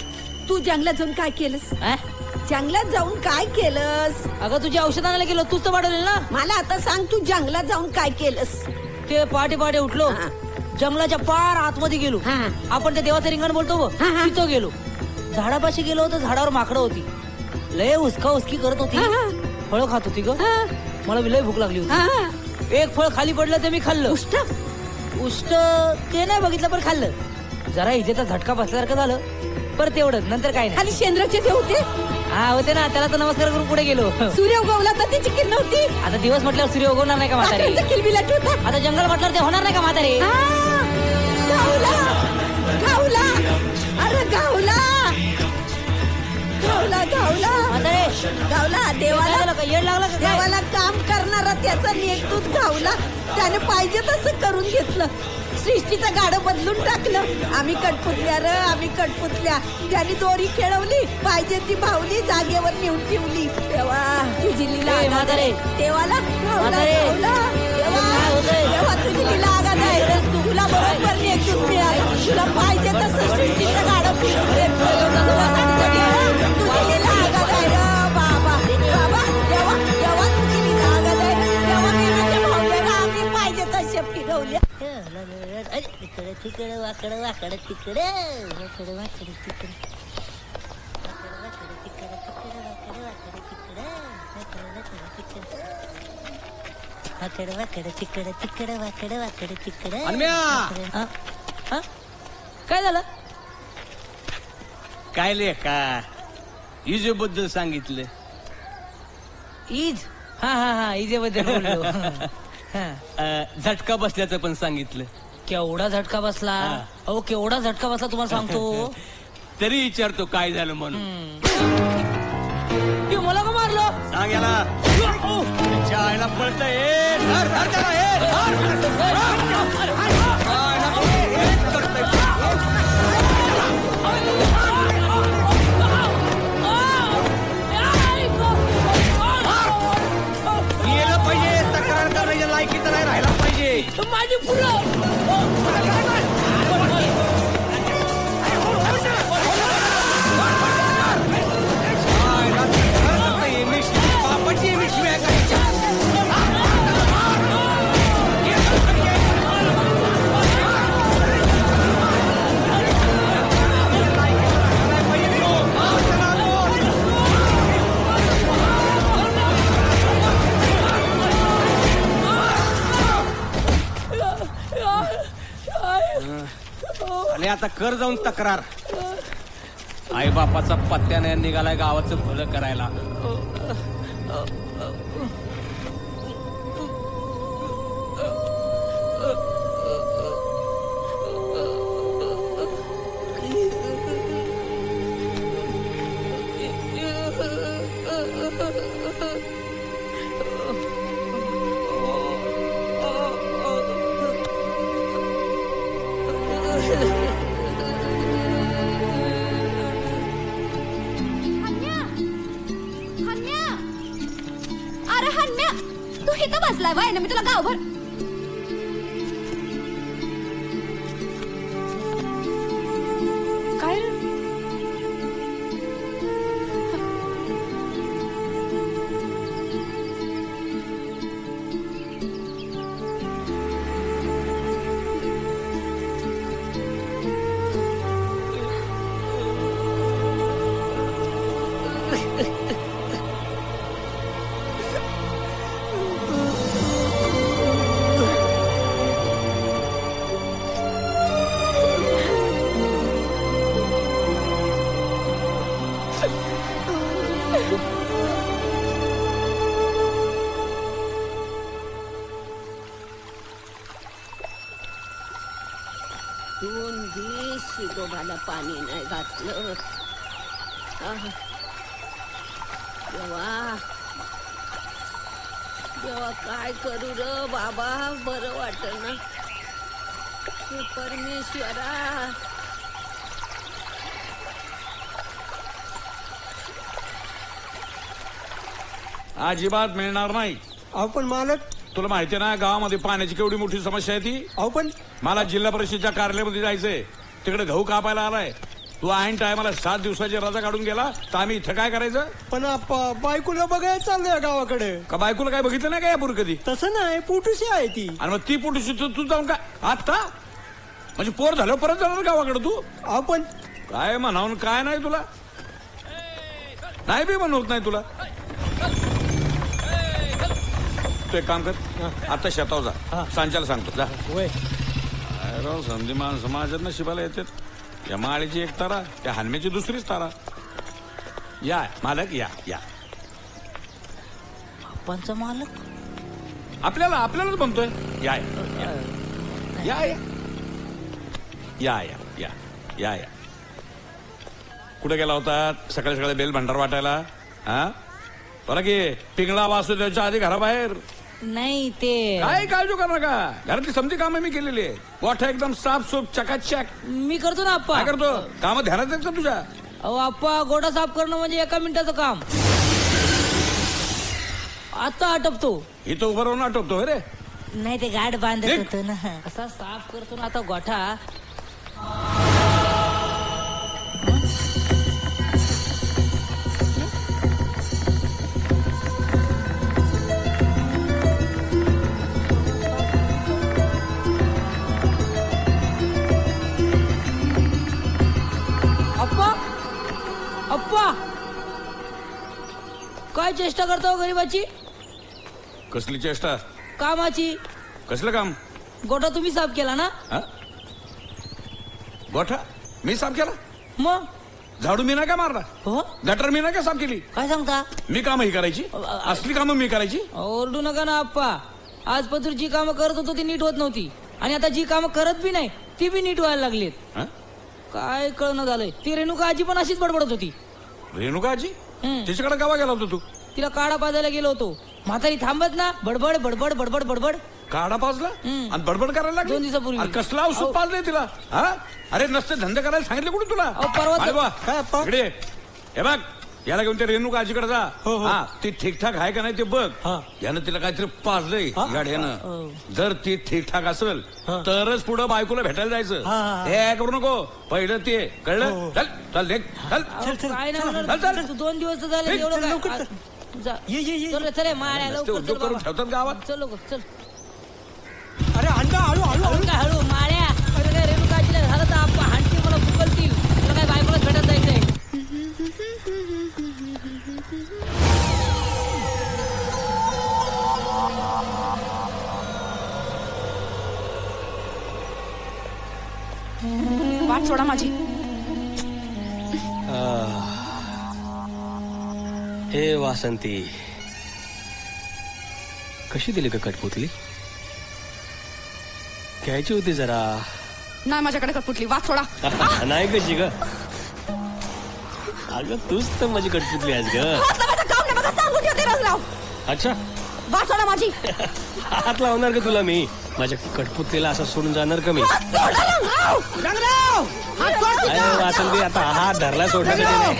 तू जंगलात जाऊन काय केलंस? जंगलात जाऊन काय केलंस? अगं तुझी औषध आणायला गेलो, तूच तर वाढवलेलं ना. मला आता सांग, तू जंगलात जाऊन काय केलंस? ते पहाटे पहाटे उठलो, जंगलाच्या पार आतमध्ये गेलो. आपण त्या देवाचं रिंगण बोलतो तिथं गेलो. झाडापाशी गेलो तर झाडावर माकडं होती, लय उसका उसकी करत होती, फळं खात होती ग. मला लय भूक लागली होती. एक फळ खाली पडलं ते मी खाल्लं. उष्ट ते नाही बघितलं पण खाल्लं. जरा इजेचा झटका बसल्यासारखं झालं, पर तेवढंच, नंतर काय नाही. खाली शेंद्राचे ते होते. हा होते ना, त्याला तर नमस्कार करून पुढे गेलो. सूर्य उगवला तर त्याची किरण होती. आता दिवस म्हटल्यावर सूर्य उगवणार नाही का म्हातारे? आता जंगल म्हटल्यावर ते होणार नाही का म्हातारे? गावला गावला, अरे गावला गावला गावला गावला. देवाला काम करणारा त्याचा नेतृत्व गावला. त्याने पाहिजे तसं करून घेतलं. सृष्टीचं गाडं बदलून टाकलं. आम्ही कटपुतल्या र, आम्ही कटपुतल्या. त्याने दोरी खेळवली, पाहिजे ती भावली, जागेवर नेऊन ठेवली. तेव्हा तुझी लीला देवाला तेव्हा तुझी लीला आगा नाही. तुला बरोबर नेतृत्व मिळालं. तुला पाहिजे तसं सृष्टीचं गाडं फिरून तुझी लीला आगा नाही र बाबा. बाबा तेव्हा तेव्हा तुझी लीला आगा नाही. तेव्हा मेनाच्या भावल्याला आम्ही पाहिजे तशा फिरवल्या. तिकडे तिकडे वाकडं वाकडं तिकडे वाकडं वाकडं तिकडे वाकडं वाकडं तिकडे तिकडे वाकडं वाकडं तिकडे. काय झालं? काय लेखा इजेबद्दल सांगितलं. ईज? हा हा हा, इजेबद्दल बोललो. झटका बसल्याचं पण सांगितलं. केवढा झटका बसला? अहो केवढा झटका बसला तुम्हाला सांगतो. तरी विचारतो काय झालं म्हणून. मला का मारलं? सांग याला. आईला पळतंय. गेलं पाहिजे, तक्रार करायच्या लायकीचं नाही राहायला पाहिजे. माझी फुलं बापाची विश्वास करायच्या. आणि आता कर जाऊन तक्रार. आई बापाचा पत्त्याने निघालाय गावाचं भलं करायला. बसलाय बाय ना, मी तुला गावभर काय रे? झालं पाणी नाही घातलं देवा देवा काय करू र बाबा बरं वाटत ना हे परमेश्वरा अजिबात मिळणार नाही. अहो पण मालक, तुला माहिती ना गावामध्ये पाण्याची केवढी मोठी समस्या आहे ती. अहो पण मला जिल्हा परिषदेच्या कार्यालयामध्ये जायचंय. तिकडे गहू कापायला आलाय. तू ऐन टायमाला 7 दिवसाची रजा काढून गेला तर आम्ही इथं काय करायचं? पण बायकोला बघायला चाललंय गावाकडे. का बायकोला काय बघितलं नाही का यापूर्वी कधी? तसं नाही, पोटूशी आहे ती. आणि मग ती पोटूशी तू जाऊन काय आता म्हणजे पोर झालं परत जाणार गावाकडे तू? अहो पण काय म्हणावून काय नाही तुला, नाही बी म्हणत नाही तुला. तू एक काम कर, आता शेताव जा, सांच्याला सांगतो जा. राव संधिमान समाजात शिबाला येतात. या माळीची एक तारा, त्या हानम्याची दुसरीच तारा. या मालक या या. पंच मालक आपल्यालाच म्हणतोय. या या या या या या या. कुठे गेला होता सकाळी सकाळी बेल भंडार वाटायला? हा बरं की पिंगळा वासुदेवच्या आधी घराबाहेर नाही ते काय काळजी करू नका. घरातली समजी कामं मी केलेली आहे. गोठा एकदम साफ चकाचक मी करतो ना आप्पा. काय करतो? काम ध्यानात येत का तुझ्या? अहो आप्पा, गोडा साफ करणं म्हणजे 1 मिनिटाचं काम. आता आटपतो. इथं उभं राहून आटोपतो रे. नाही ते गाठ बांधत होतो ना, असा साफ करतो ना आता गोठा. अप्पा काय चेष्टा करतो गरीबाची? कसली चेष्टा? कामाची. कसलं काम? गोठा तुम्ही साफ केला ना? गोठा मी साफ केला? मग झाडू मी नाही का मारला? हो. गटर मी नाही का साफ केली? काय सांगता? मी कामं ही करायची? असली कामं मी करायची? ओरडू नका ना आप्पा. आजपासून जी कामं करत होतो ती नीट होत नव्हती, आणि आता जी कामं करत बी नाही ती बी नीट व्हायला लागलीत. काय कळणं झालंय. ती रेणुका आजी पण अशीच बडबडत होती. रेणुका आजी? तिच्याकडे गावा गेला होता तू? तिला काढा पाजायला गेलो होतो. म्हातारी थांबत ना, बडबड बडबड बडबड बडबड. काढा पाजला आणि बडबड करायला लागली? 2 दिवसापूर्वी. कसला औषध पाजलंय तिला? अरे नसते धंदे करायला सांगितले कुठे तुला? परवा इकडे हे बघ, याला घेऊन ते रेणुका आजीकडे जा. हा ती ठीकठाक आहे का नाही ते बघ. यानं तिला काहीतरी पाजलंय गाड्यानं. जर ती ठीकठाक असेल तरच पुढं बायकोला भेटायला जायचं. हे करू नको, पहिलं ते कळलं. चल चल देख चल. काय नाही 2 दिवस झाले. एवढं चल माळ्या उद्योग करून ठेवतात गावात. चल लोक चल. अरे अंडा हळू हळू हळू काय हळू माळ्या. अरे काय रेणुकाजीला झालं तर आपण हाणतील, मला फुकलतील. तुला काय बायकोला भेटत जायचंय? वाट सोडा माझी. हे वासंती, कशी दिली का कटपुतली? घ्यायची होती जरा. नाही माझ्याकडे कटपुतली. वाट सोडा. नाही कशी ग? अगं तूच तर माझी कटपुतली आहेस ग. सांगून ठेवते रंगराव. अच्छा, वाट सोडा माझी. हात लावणार का तुला मी? माझ्या कटपुतलीला असं सोडून जाणार का मी? वासंती, आता हात धरला सोडण्यासाठी नाही.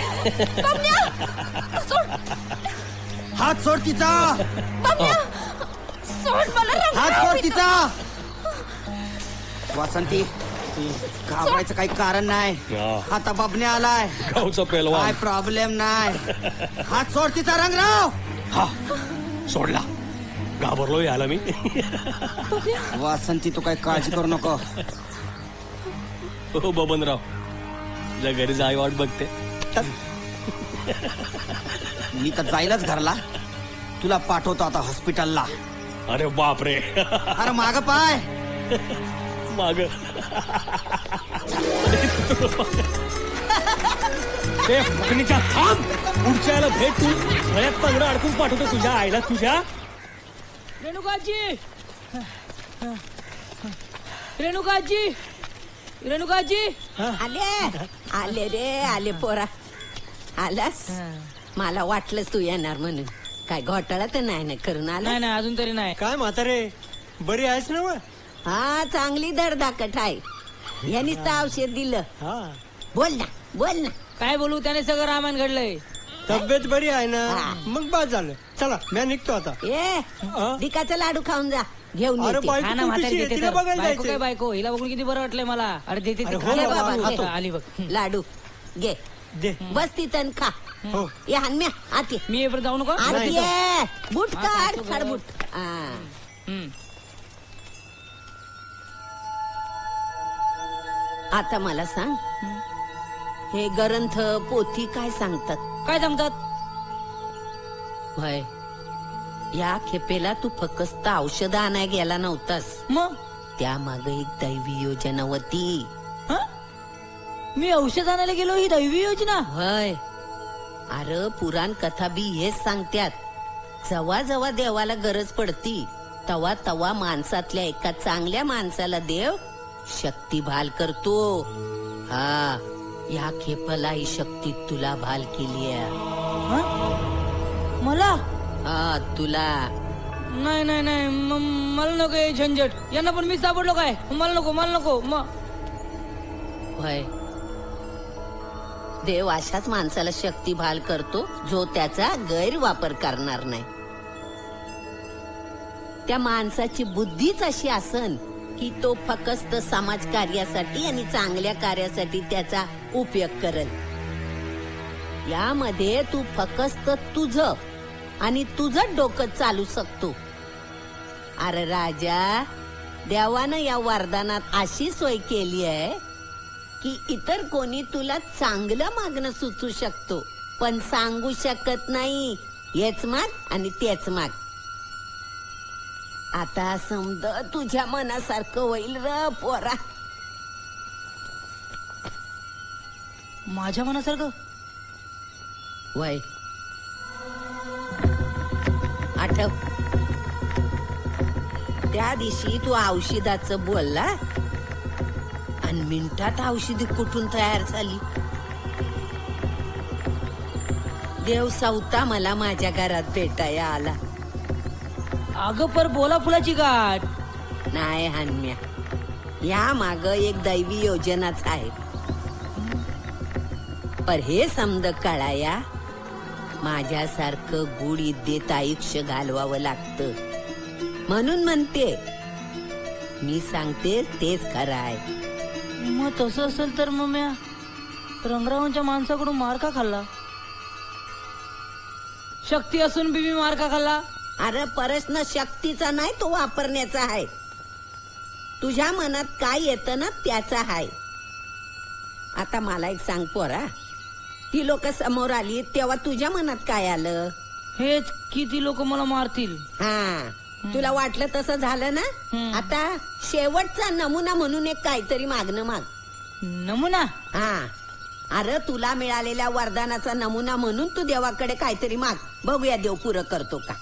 हात सोड तिचा. हात सोड तिचा. वासंती, घाबरायचं काही कारण नाही. आता बबन्या आलाय. गावचा पेलवान. काय प्रॉब्लेम नाही. हात सोड तिचा रंगराव. हा सोडला. घाबरलोय आला मी. वासंती, तू काही काळजी करू नको. हो बबनराव, जा घरी जाय, वाट बघते. मी तर जाईलच घरला. तुला पाठवतो आता हॉस्पिटलला. अरे बापरे. अरे माग पाय. माग थांब. पुढच्याला भेट तू. गळ्यात पंगडं अडकून पाठवतो तुझ्या आईला. तुझ्या रेणुकाजी, रेणुकाजी, रेणुकाजी आले आले रे आले पोरा आलास मला वाटलंच तू येणार म्हणून. काय घोटाळा तर नाही ना करून आला? नाही नाही अजून तरी नाही. काय म्हातारे बरी आहेस ना? हा चांगली धडधाकट आहे. यांनीच तर औषध दिलं. बोल ना बोल ना. काय बोलू, त्याने सगळं रामायण घडलंय. तब्येत बरी आहे ना? मग बाद झालं. चला मी निघतो आता. डिकाचा लाडू खाऊन जा. घेऊन अरे येते. बायको हा ना, तू म्हातारी कशी आहे? देते तिला तर. बघायला बायको काय जायचंय. बायको, हिला बघून किती बरं वाटलंय मला. अरे देते अरे ते. हो घे बाबा, बाबा खातो. घे. आली बघ. लाडू घे. दे. बस तिथं खा. हो. ये हानम्या आत ये. मी येईपर्यंत जाऊ नको. आत नाही ये. बूट हा, काढ काढतो काढ गं. बूट. आता मला सांग, हे ग्रंथ पोथी काय सांगतात? काय सांगतात? होय, या खेपेला तू फक्त औषध आणाय गेला नव्हतास. मग त्यामाग एक दैवी योजना होती. मी औषध आणायला गेलो, ही दैवी योजना? होय. अरे पुराण कथा बी हेच सांगत्यात. जवा जवा देवाला गरज पडती तवा तवा माणसातल्या एका चांगल्या माणसाला देव शक्ती भाल करतो. हा, या खेपला ही शक्ती तुला भाल केली मला? हा तुला. नाही नाही नाही, मला नको हे झंझट. यांना पण मी सापडलो काय? मला नको मला नको. होय, देव अशाच माणसाला शक्ती भाल करतो जो त्याचा गैरवापर करणार नाही. त्या माणसाची बुद्धीच अशी असन की तो फक्त समाज कार्यासाठी आणि चांगल्या कार्यासाठी त्याचा उपयोग करेल. यामध्ये तू फक्त तुझं आणि तुझं डोकं चालू शकतो. अरे राजा, देवानं या वरदानात अशी सोय केली आहे की इतर कोणी तुला चांगलं मागणं सुचू शकतो, पण सांगू शकत नाही. हेच माग आणि तेच माग. आता समज तुझ्या मनासारखं होईल र पोरा. माझ्या मनासारखं? वय आठव, त्या दिवशी तू औषधाचं बोलला आणि मिनिटात औषधी कुठून तयार झाली. देव सावता मला माझ्या घरात भेटाया आला. अगं पर बोला फुलाची गाठ. नाही हानम्या, या माग एक दैवी योजनाच आहे. पर हे समज कळाया, माझ्यासारखं गुढ इद्देत आयुष्य घालवावं लागतं. म्हणून म्हणते, मी सांगते तेच खरं आहे. मग तसं असेल तर मग म्या रंगरावांच्या माणसाकडून मार का खाल्ला? शक्ती असून बी मी मार का खाल्ला? अरे प्रश्न शक्तीचा नाही, तो वापरण्याचा आहे. तुझ्या मनात काय येतं ना त्याचा आहे. आता मला एक सांग पोरा, ती लोक समोर आली तेव्हा तुझ्या मनात काय आलं? हेच की ती लोक मला मारतील. हा, तुला वाटलं तसं झालं ना. आता शेवटचा नमुना म्हणून एक काहीतरी मागणं माग. नमुना? हा, अरे तुला मिळालेल्या वरदानाचा नमुना म्हणून तू देवाकडे काहीतरी माग. बघूया देव पुरं करतो का.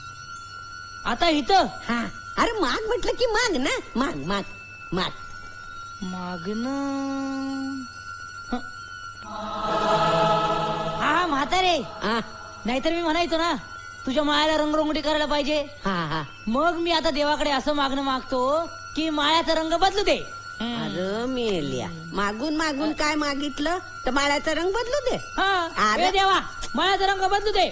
आता इथं? हा, अरे माग म्हटलं की माग ना. माग माग माग. मागणं? हा म्हातारे, नाहीतर मी म्हणायचो ना तुझ्या मायाला रंगरंगोटी करायला पाहिजे. मग मी आता देवाकडे असं मागणं मागतो की मायाचा रंग बदलू दे. अरे मेल्या, मागून मागून काय मागितलं तर माळ्याचा रंग बदलू दे. अरे देवा, मायाचा रंग बदलू दे.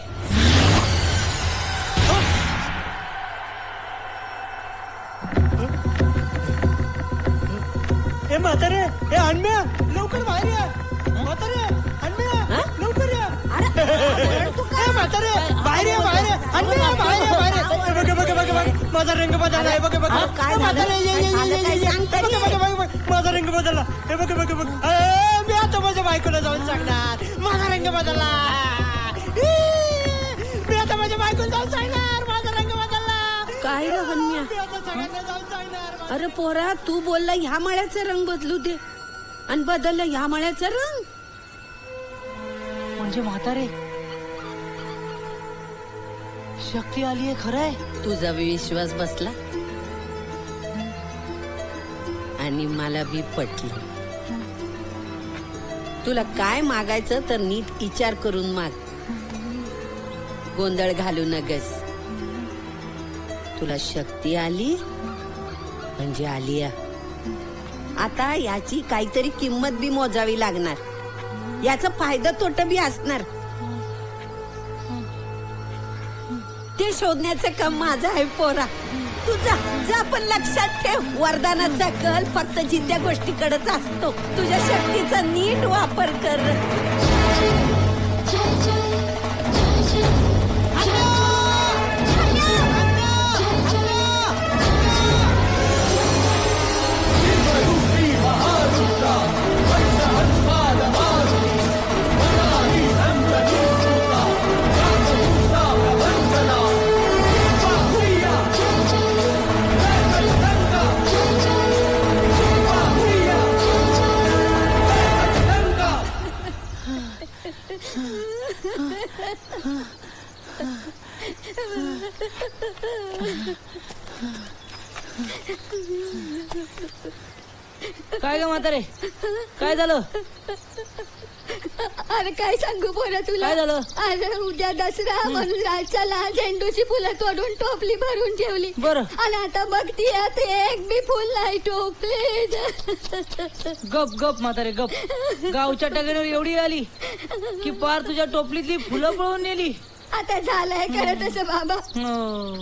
ए म्हातारे, ए हनम्या, लवकर बाहेर या. म्हातारे, हनम्या, लवकर या. ए म्हातारे, बाहेर या, बाहेर या. हनम्या, बाहेर या, बाहेर या. बघ बघ बघ बघ, माझा रंग बदलला आहे. बघ बघ, म्हातारे, ये ये ये ये. बघ बघ बघ, माझा रंग बदलला. हे बघ बघ बघ. मी आता माझ्या बायकोला जाऊन सांगणार माझा रंग बदलला. मी आता माझ्या बायकोला जाऊन सांगणार माझा रंग बदलला. काय रे हनम्या? अरे पोरा, तू बोलला ह्या मळ्याचा रंग बदलू दे आणि बदलला ह्या मळ्याचा रंग. म्हणजे म्हातारे शक्ती आलीये खरंय? तुझा विश्वास बसला आणि मला बी पटलं. तुला काय मागायचं तर नीट विचार करून माग. गोंधळ घालू नगस. तुला शक्ती आली म्हणजे आली. आता याची काहीतरी किंमत बी मोजावी लागणार. याचा फायदा तोटा बी असणार. ते शोधण्याचं काम माझं आहे पोरा. तुझा पण लक्षात ठेव, वरदानाचा कल फक्त जिद्या गोष्टीकडेच असतो. तुझ्या शक्तीचा नीट वापर कर. काय ग म्हातारे, काय झालं? अरे काय सांगू बोला तुला. काय झालं? अरे उद्या दसरा म्हणून रातच्याला झेंडूची फुलं तोडून टोपली भरून ठेवली. बरं. आणि आता बघती आता एक बी फुल नाही टोपली. गप गप म्हातारे गप. गावच्या टगेवर एवढी आली की पार तुझ्या टोपलीतली फुलं पळून नेली. आता झालंय खरं तसं बाबा.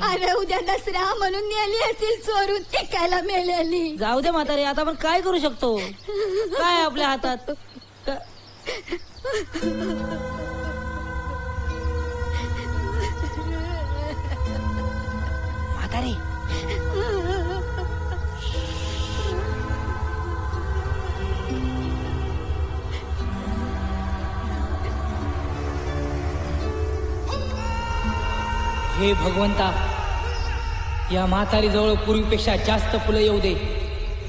अरे उद्या दसरा म्हणून नेली असतील चोरून, एकायला मेलेली. जाऊ दे म्हातारे, आता आपण काय करू शकतो? काय आपल्या हातात? म्हातारे हे भगवंता, या म्हातारी जवळ पूर्वीपेक्षा जास्त फुलं येऊ दे,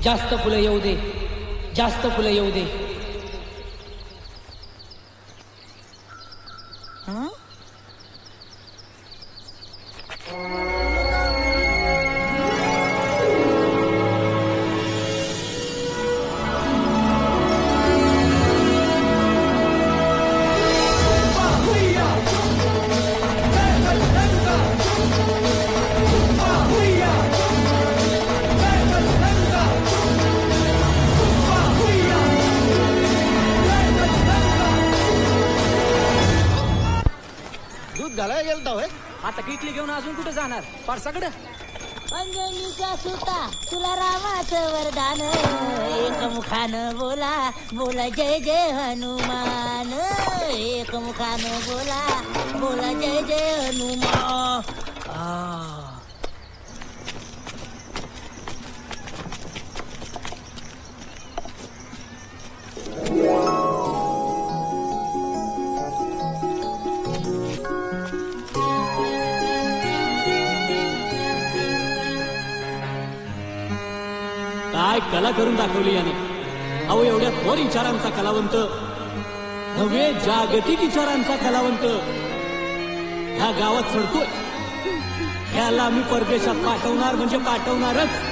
जास्त फुलं येऊ दे, जास्त फुलं येऊ दे. घालायला गेलता होय. आता किटली घेऊन अजून कुठे जाणार? पारसाकडे. अंजनीचा सुता तुला रामाचं वरदान, एकमुखानं बोला बोला जय जय हनुमान, एकमुखानं बोला बोला जय जय हनुमान. काय कला करून दाखवली याने. अहो एवढ्या थोर विचारांचा कलावंत, नव्हे जागतिक विचारांचा कलावंत ह्या गावात चढतोय. ह्याला मी परदेशात पाठवणार म्हणजे पाठवणारच.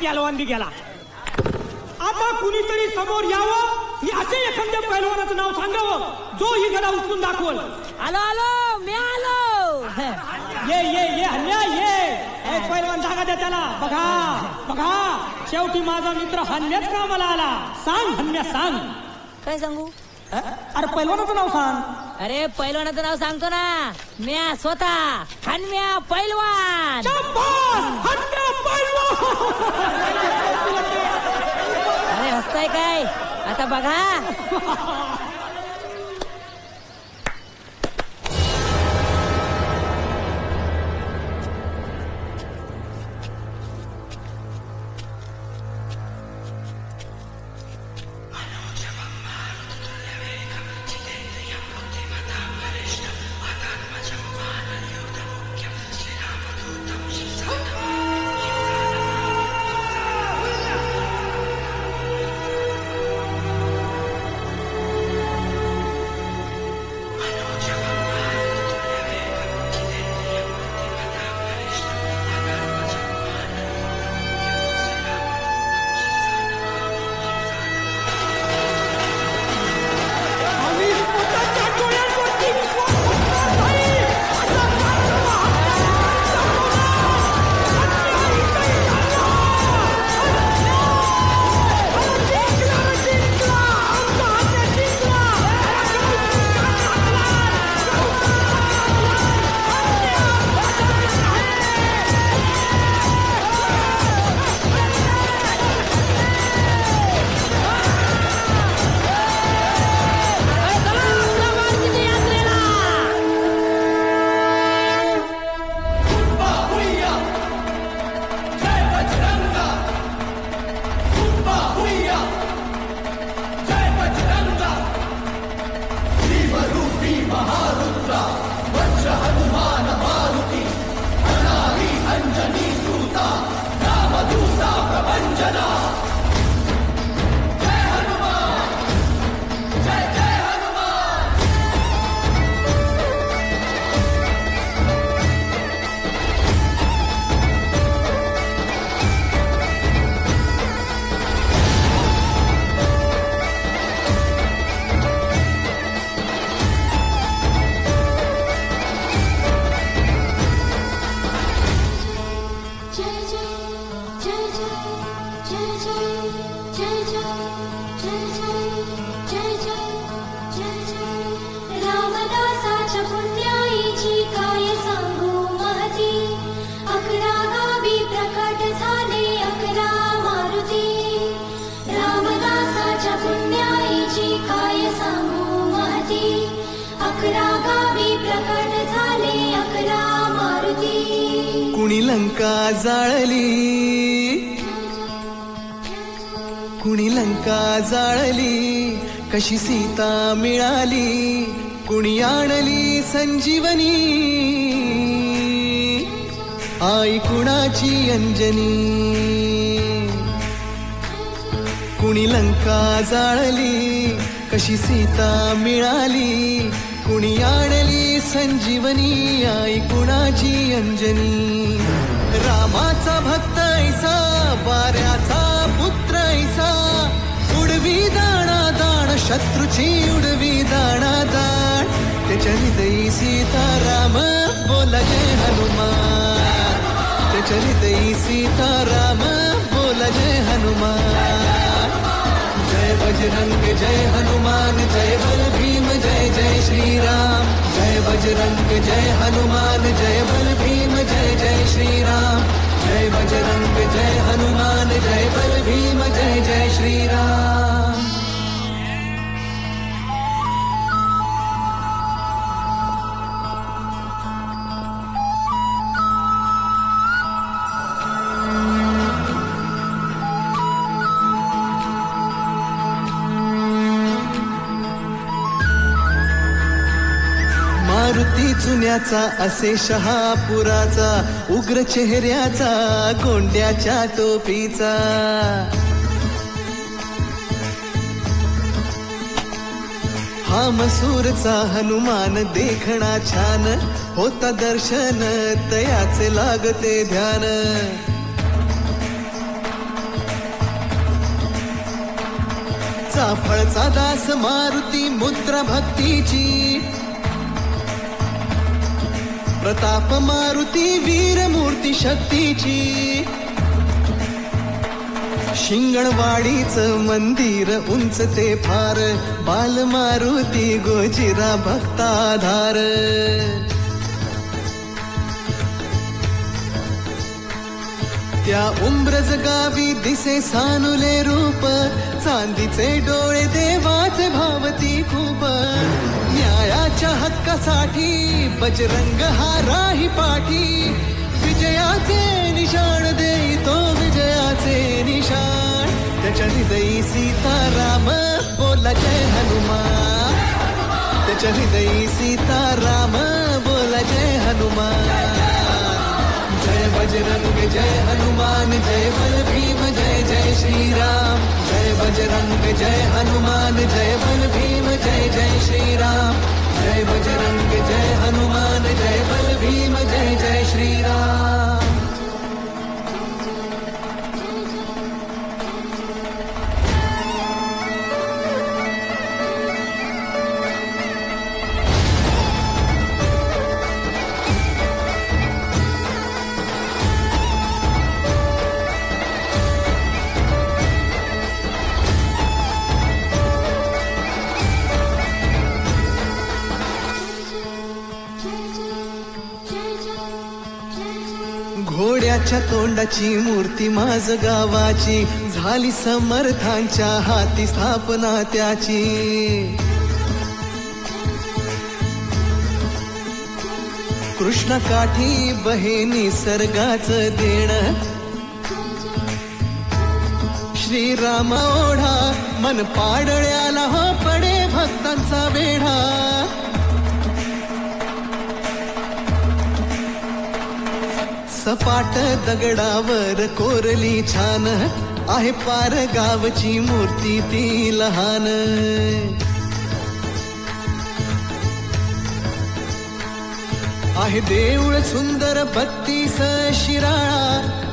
पहलवान बी गेला. आता कुणीतरी समोर यावं मी असे एखाद्या पहलवानाचं नाव सांगावं जो ही गदा उचलून दाखवल. आलो आलो मी आलो. ये ये ये हल्ल्या ये. एक पहलवान जागा द्या त्याला. बघा बघा शेवटी माझा मित्र हन्याच कामाला आला. सांग हन्या सांग. काय सांगू? अरे पहलवानाचं नाव सांग. अरे पैलवानाचं नाव सांगतो ना. म्या स्वतः हन्या पैलवान. अरे हसताय काय? आता बघा. कुणी लंका जाळली, कुणी लंका जाळली, कशी सीता मिळाली, कुणी आणली संजीवनी, आई कुणाची अंजनी. कुणी लंका जाळली, कशी सीता मिळाली, कुणी आणली संजीवनी, आई कुणाची अंजनी. रामाचा भक्त ऐसा, वाऱ्याचा पुत्र ऐसा, उडवी दाणा दाण शत्रूची उडवी दाणा दाण. त्याच्या हृदयी सीताराम बोल जय हनुमान, त्याच्या हृदयी सीताराम बोल जय हनुमान. जय बजरंग जय हनुमान, जय बल भीम जय जय श्रीराम. जय बजरंग जय हनुमान, जय बल भीम जय जय श्रीराम. जय बजरंग जय हनुमान, जय बल भीम जय जय श्रीराम. मारुती जुन्याचा असे शहापुराचा, उग्र चेहऱ्याचा गोंड्याच्या टोपीचा. हा मसूरचा हनुमान देखणा छान, होता दर्शन तयाचे लागते ध्यान. चाफळचा दास मारुती मुद्रा भक्तीची, प्रताप मारुती वीर मूर्ती शक्तीची. शिंगणवाडीचं मंदिर उंच ते फार, बाल मारुती गोजिरा भक्ताधार. त्या उंब्रज गावी दिसे सानुले रूप, चांदीचे डोळे देवाचे भावती खूप. न्यायाच्या हक्कासाठी बजरंग हा राही पाठी, विजयाचे निशाण देतो विजयाचे निशाण. त्याच्या हृदयी सीताराम बोला जय हनुमान, त्याच्या हृदयी सीताराम बोला जय हनुमान. जय बजरंग जय हनुमान जय बल भीम जय जय श्रीराम. जय बजरंग जय हनुमान जय बल भीम जय जय श्रीराम. जय बजरंग जय हनुमान जय बल भीम जय जय श्रीराम. घोड्याच्या तोंडाची मूर्ती माझ गावाची, झाली समर्थांच्या हाती स्थापना त्याची. कृष्ण काठी बहे निसर्गाचं देण, श्रीराम ओढा मन पाडळ्याला हो पडे भक्तांचा वेढा. सपाट दगडावर कोरली छान, आहे पार गावची मूर्ती ती लहान. आहे देऊळ सुंदर 32 शिराळा,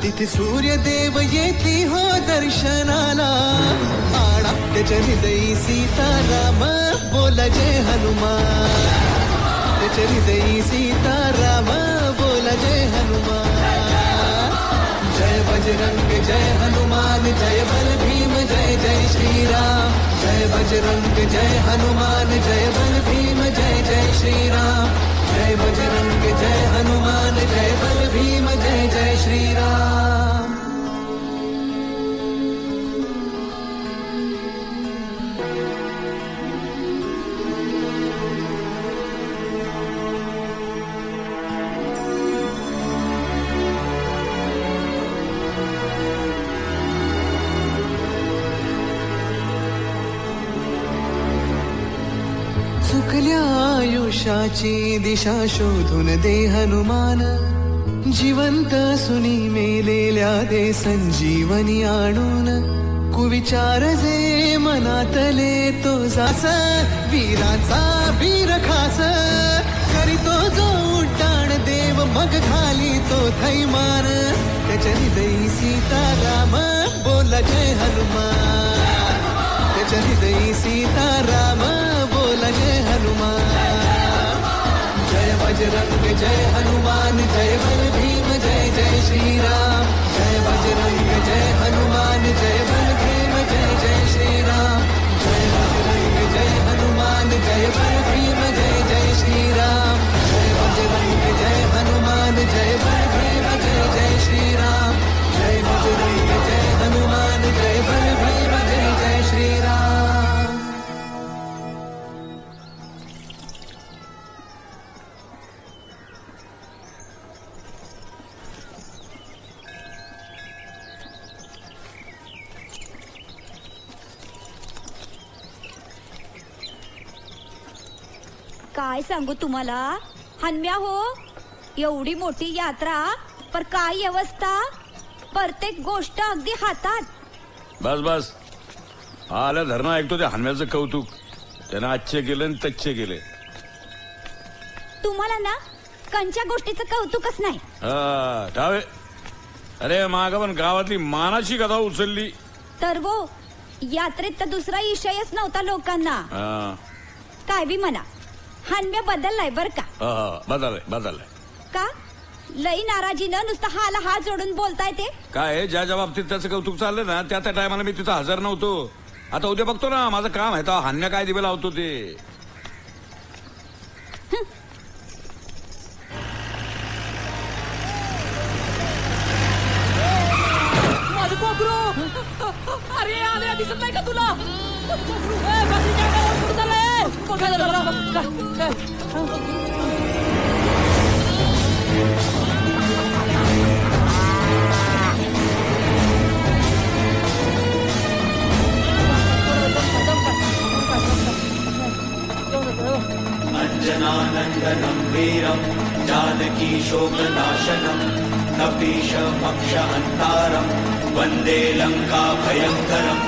तिथे सूर्यदेव येती हो दर्शनाला. आडा त्याच्या हृदयी सीताराम बोला जय हनुमान, त्याच्या हृदयी सीताराम बोला जय हनुमान. जय बजरंग जय हनुमान जय बल भीम जय जय श्रीराम. जय बजरंग जय हनुमान जय बल भीम जय जय श्रीराम. जय बजरंग जय हनुमान जय बल भीम जय जय श्रीराम. चुकल्या आयुष्याची दिशा शोधून दे हनुमान, जिवंत सुनी मेलेल्या दे संजीवनी आणून. कुविचार जे मनातले तो जास, वीराचा वीर खास. करीतो जो उड्डाण देव मग घाली तो थैमान. त्याच्या हृदयी सीताराम बोला जय हनुमान, त्याच्या हृदयी सीताराम बोला जय हनुमान. जय बजरंग जय हनुमान जय बल भीम जय जय श्रीराम. जय बजरंग जय हनुमान जय बल भीम जय जय श्रीराम. जय बजरंग जय हनुमान जय बल भीम जय जय श्रीराम. जय बजरंग जय हनुमान जय बल भीम जय जय श्रीराम. जय बजरंग जय हनुमान जय बल भीम जय जय श्रीराम. काय सांगू तुम्हाला हनम्या हो, एवढी मोठी यात्रा पर काय व्यवस्था, प्रत्येक गोष्ट अगदी हातात. बस बस, आलं धरणं ऐकतो त्या हनम्याचं कौतुक. त्यानं आजचे गेले आणि तच्चे गेले. तुम्हाला ना कंच्या गोष्टीचं कौतुकच नाही. ठावे, अरे माग पण गावातली मानाची कथा उचलली. तर वो यात्रेत तर दुसरा विषयच नव्हता लोकांना. हा. काय बी म्हणा, हनम्या बदललाय बर का. बदललाय का लई नाराजीनं नुसतं हाला हात जोडून बोलताय ते. काय ज्या ज्या बाबतीत त्याचं कौतुक चाललं ना त्या टायमाला मी तिथं हजर नव्हतो. आता उद्या बघतो ना, माझं काम आहे तर हान्य काय दिवे लावतो ते. माझं कोकरू. अरे आले दिसत नाही का तुला? अंजनानंदनं वीरं जानकी शोकनाशनं कपीशमक्षहन्तारं वन्दे लंका भयंकरम्.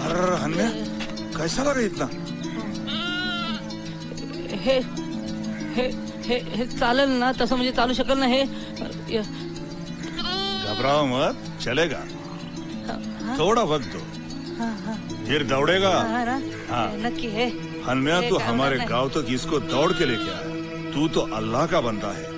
अरे हन्या कैसा लगा इतना? हे हे हे हे चालेल ना, तसं म्हणजे चालू शकेल ना हे. घबराओ मत, चलेगा. थोड़ा वक्त दो, फिर दौड़ेगा. हाँ नक्की है. हन्या तू हमारे गांव तक इसको दौड़ के लेके आया. तू तो अल्लाह का बंदा है.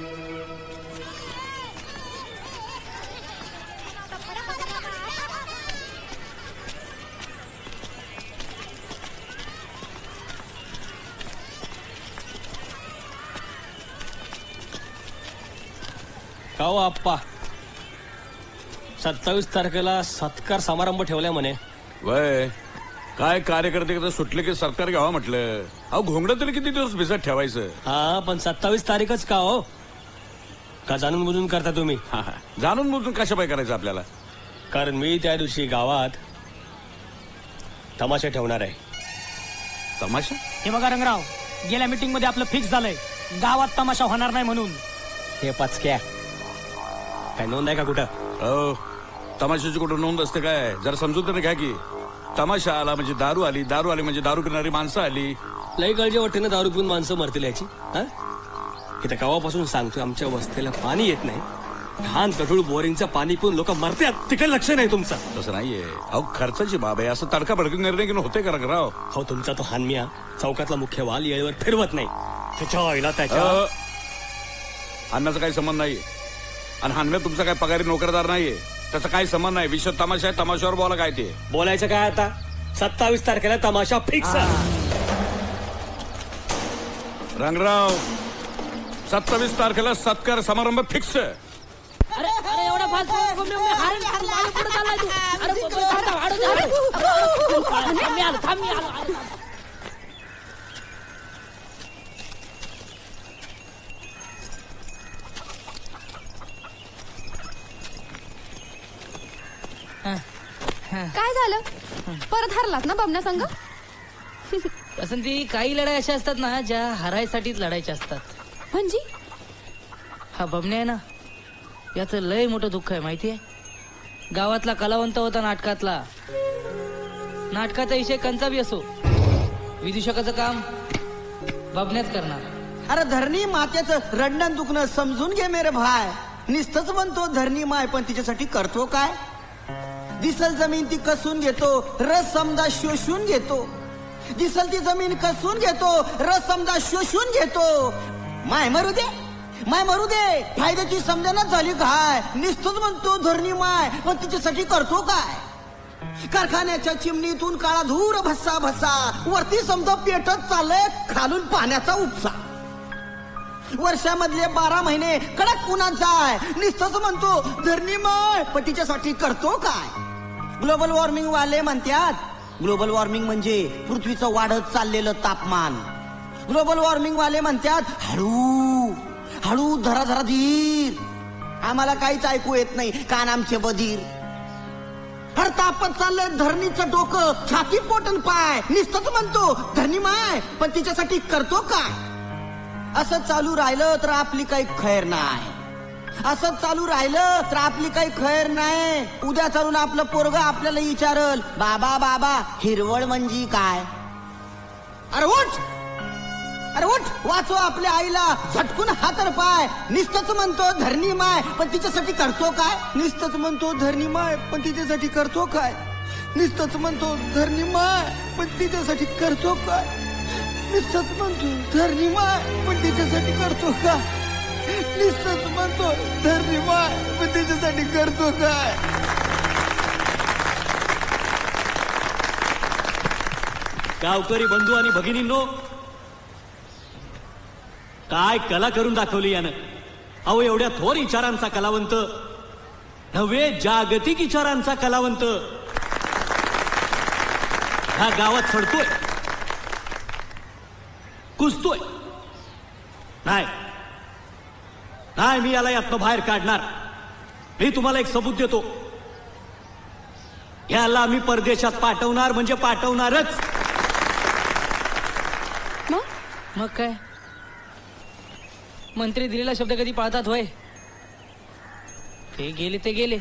काहो आप्पा, 27 तारखेला सत्कार समारंभ ठेवलाय म्हणे. वय काय कार्यकर्ते कसं सुटले की सरकार घ्यावं म्हटलं. अहो घोंगडं तरी किती दिवस भिजत ठेवायचं. हा पण 27 तारीखच का हो? का जाणून बुजून करता तुम्ही? जाणून बुजून कशापाय करायचं आपल्याला? कारण मी त्या दिवशी गावात तमाशा ठेवणार आहे. तमाशा? हे बघा रंगराव, गेल्या मीटिंग मध्ये आपलं फिक्स झालंय, गावात तमाशा होणार नाही म्हणून. हे पचक्या काय नोंद आहे का कुठं? हो, तमाशाची कुठं नोंद असते काय? जरा समजून तरी घ्या की. तमाशा आला म्हणजे दारू आली, दारू आली म्हणजे दारू पिणारी माणसं आली. लई काळजी वाटते ना दारू पिऊन माणसं मरतील याची. इथं गावापासून सांगतोय, आमच्या वस्तीला पाणी येत नाही. घाण गढूळ बोरिंगचं पाणी पिऊन लोक मरतात, तिकडे लक्ष नाही तुमचं. तसं नाहीये. अहो खर्चाची बाब आहे, असं तडका भडकून निर्णय घेऊन होते का राव? हो, तुमचा तो हानमिया चौकातला मुख्य वाल येळेवर फिरवत नाही. त्याच्या आईला त्याच्या अन्नाचा काही संबंध नाहीये. आणि हानम्या तुमचा काय पगारी नोकरदार नाहीये, त्याचा काही संबंध नाही. विषय तमाशा आहे, तमाशावर बोला. काय ते बोलायचं काय आता? 27 तारखेला तमाशा फिक्स. रंगराव, 27 तारखेला सत्कार समारंभ फिक्स. अरे अरे एवढा फास्ट पुढे चाललाय तू. अरे काय झालं? परत हरलात ना बमना संघ? वसंती, काही लढाई अशा असतात ना ज्या हरायसाठीच लढायच्या असतात. म्हणजे हा बमण्या आहे ना, याचं लय मोठं दुःख आहे माहितीये. गावातला कलावंत होता नाटकातला. नाटकाचा विषय कंचा बी असो, विदूषकाचं काम बबण्याच करणार. अरे धरणी मातेचं रडणं दुखणं समजून घे मेरे भाय. निस्तच म्हणतो धरणी माय, पण तिच्यासाठी करतो काय? दिसल जमीन ती कसून घेतो, रस समजा शोषून घेतो. दिसल ती जमीन कसून घेतो, रस समजा शोषून घेतो. माय मरू दे, माय मरू दे, फायद्याची समजणच झाली काय? निस्तच म्हणतो धरणी माय, पण तिच्यासाठी करतो काय? कारखान्याच्या चिमणीतून काळा धूर भस्सा भस्सा, वरती समजा पेटत चाललंय खालून पाण्याचा उपसा. वर्षामधले 12 महिने कडक उन्हाचा आहे, निस्तच म्हणतो धरणी माय, पण तिच्यासाठी करतो काय? ग्लोबल वॉर्मिंग वाले म्हणतात, ग्लोबल वॉर्मिंग म्हणजे पृथ्वीचं वाढत चाललेलं तापमान. ग्लोबल वॉर्मिंग वाले म्हणतात हळू हळू धरा धरा धीर. आम्हाला काहीच ऐकू येत नाही, कान आमचे बधीर. हर तापत चाललंय धरणीचं डोकं, छाती पोटन पाय. निस्तच म्हणतो धरणी माय, पण तिच्यासाठी करतो काय? असं चालू राहिलं तर आपली काही खैर नाही. असंच चालू राहिलं तर आपली काही खैर नाही. उद्या चालून आपलं पोरग आपल्याला विचारल, बाबा बाबा हिरवळ म्हणजे काय? अरे उठ, अरे उठ, वाचव आपल्या आईला. झटकून हातर पाय. नुसतंच म्हणतो धरणी माय, पण तिच्यासाठी करतो काय? नुसतंच म्हणतो धरणी माय, पण तिच्यासाठी करतो काय? नुसतंच म्हणतो धरणी माय, पण तिच्यासाठी करतो काय? नुसतंच म्हणतो धरणी माय, पण तिच्यासाठी करतो काय? नुसतंच म्हणतो धरणी माय, पण तिच्यासाठी करतो काय? गावकरी बंधू आणि भगिनींनो, काय कला करून दाखवली यानं. अहो एवढ्या थोर विचारांचा कलावंत, नव्हे जागतिक विचारांचा कलावंत ह्या गावात सडतोय, कुजतोय. नाही नाही, मी याला यातनं बाहेर काढणार. मी तुम्हाला एक सबूत देतो. याला मी परदेशात पाठवणार म्हणजे पाठवणारच. मग काय, मंत्री दिलेला शब्द कधी पाळतात होय? ते गेले ते गेले.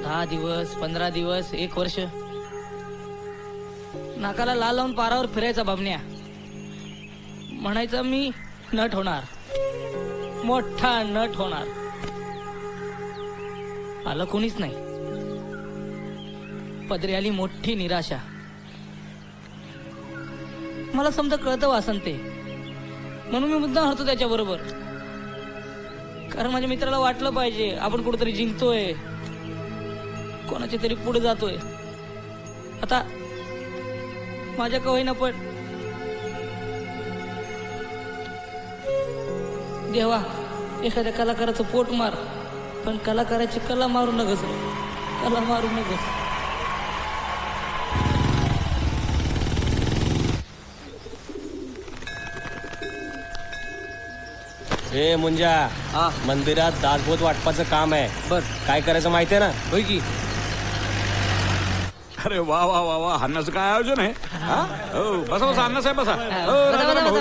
10 दिवस, 15 दिवस, 1 वर्ष नाकाला लाल लावून पारावर फिरायचा बाबण्या. म्हणायचं मी नट होणार, मोठा नट होणार. आलं कोणीच नाही. पदरी आली मोठी निराशा. मला समजा कळतं वासन ते, म्हणून मी मुद्दाम हरतो त्याच्या बरोबर. कारण माझ्या मित्राला वाटलं पाहिजे आपण कुठेतरी जिंकतोय, कोणाच्या तरी पुढे जातोय. आता माझ्या का होईना, पण देवा एखाद्या कलाकाराचं पोट मार, पण कलाकाराची कला मारू नगस, कला मारू नगस. हे मुंजा, मंदिरात दासबोध वाटपाचं काम आहे. बर, काय करायचं माहितीये ना? होय की. अरे वा वा वा वा, अन्नाचं काय आयोजन आहे? हो, बसा बसा, अण्णा साहेब बसा.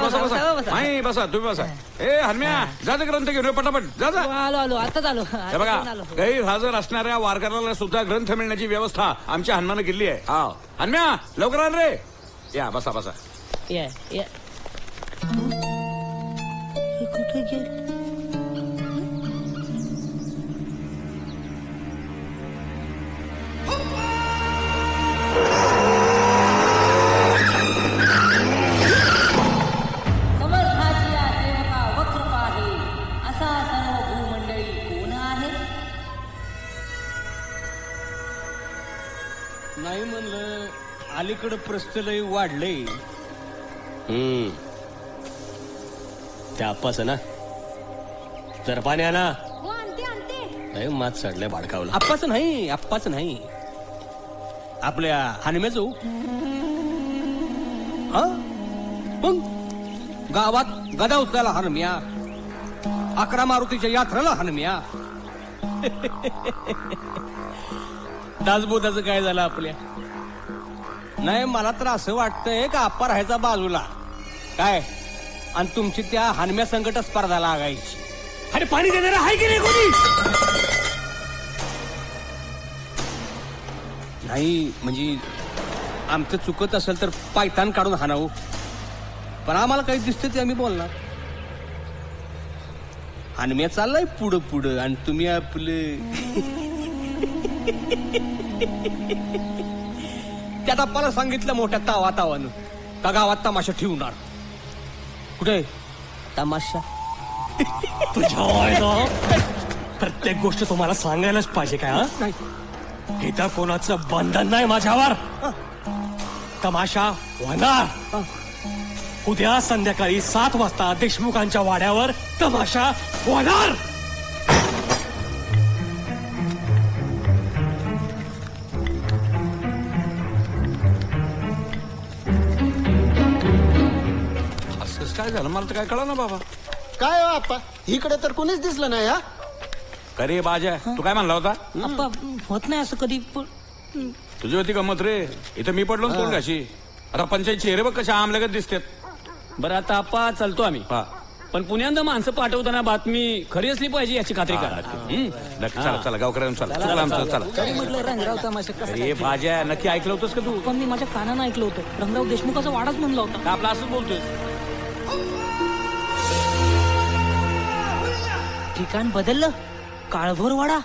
बसा बसा. नाही बसा, तुम्ही बसा. ए हन्म्या, जा ते ग्रंथ घेऊन पटापट, जा जा. आलो आलो, आताच आलो. हे बघा, गैरहजर असणाऱ्या वारकऱ्याला सुद्धा ग्रंथ मिळण्याची व्यवस्था आमच्या हनुमानं केली आहे. हा हन्म्या, लवकर आण रे. या बसा बसा. या या. कुठे गेल? नाही म्हणलं, अलीकडं प्रस्तलय वाढलंय. त्या आप्पाच ना, जर पाणी आणा. नाही मात चढलंय भाडकावला. आप्पाच नाही, आप्पाच नाही, आपल्या हनुम्याच. मग गावात गदा उचलायला हनुम्या, 11 मारुतीच्या यात्रेला हनुम्या. दासबोधाचं काय झालं आपल्या? नाही, मला तर असं वाटतंय का आप्पा राहायचा बाजूला काय, आणि तुमची त्या हनुम्या संकट स्पर्धा लागायची. अरे पाणी देणारा आहे की नाही कोणी? नाही म्हणजे आमचं चुकत असेल तर पायतान काढून हाणावं, पण आम्हाला काही दिसतं ते आम्ही बोलणार. हनुम्या चाललाय पुढं पुढं आणि तुम्ही आपलं त्या आप्पाला सांगितलं मोठ्या तावानं का गावात तमाशा ठेवणार. कुठे तमाशा? प्रत्येक गोष्ट तुम्हाला सांगायलाच पाहिजे काय? नाही, इथं कोणाचं बंधन नाही माझ्यावर. तमाशा होणार. उद्या संध्याकाळी 7 वाजता देशमुखांच्या वाड्यावर तमाशा होणार. काय झालं मला तर काय कळलं ना बाबा. काय हो आप्पा, इकडे तर कोणीच दिसलं नाही. हा अरे बाजा, तू काय म्हणला होता? आप्पा होत नाही असं कधी. तुझी होती गंमत रे, इथं मी पडलो ना तोंड कशी. आता पंचायत चेहरे बघ कशा आमलगत दिसतात. बरं आता आप्पा चालतो आम्ही. पण पुण्यात माणसं पाठवताना बातमी खरी असली पाहिजे याची खात्री करा. नक्की चला चला गावकऱ्यांना चला चला आमचं चला. तरी म्हटलं रंगराव तमाशा कसा अरे भाज्या नक्की ऐकलं होतंस का तू? पण मी माझ्या कानानं ऐकलं होतं रंगराव देशमुखाचा वाडाच म्हणला होता. का आपला असंच बोलतोय? ठिकाण बदललं काळभोर वाडा.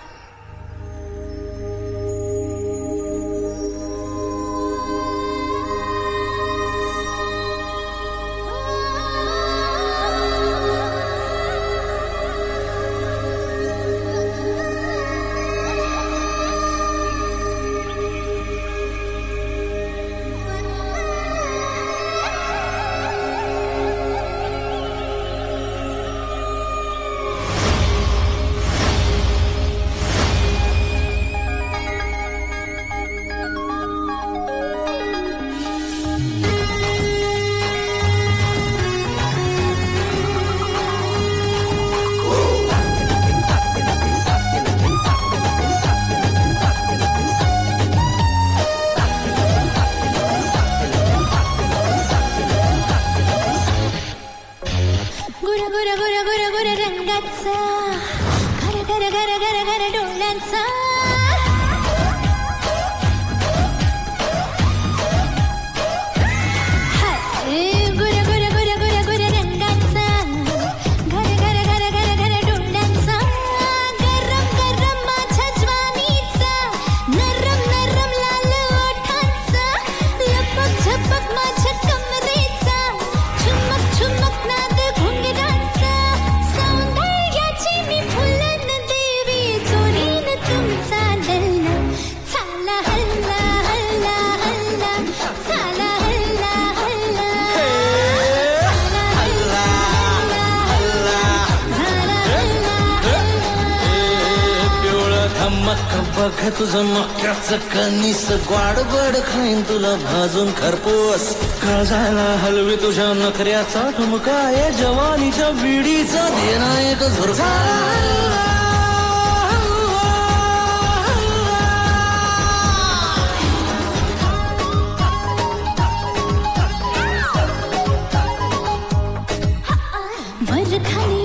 बघ तुझं मक्याचं कणीस ग्वाडबड खाईन तुला भाजून खरपूस काळजाला हलवी तुझ्या नखऱ्याचा ठुमका या जवानीच्या विडीचा देना एक झुरका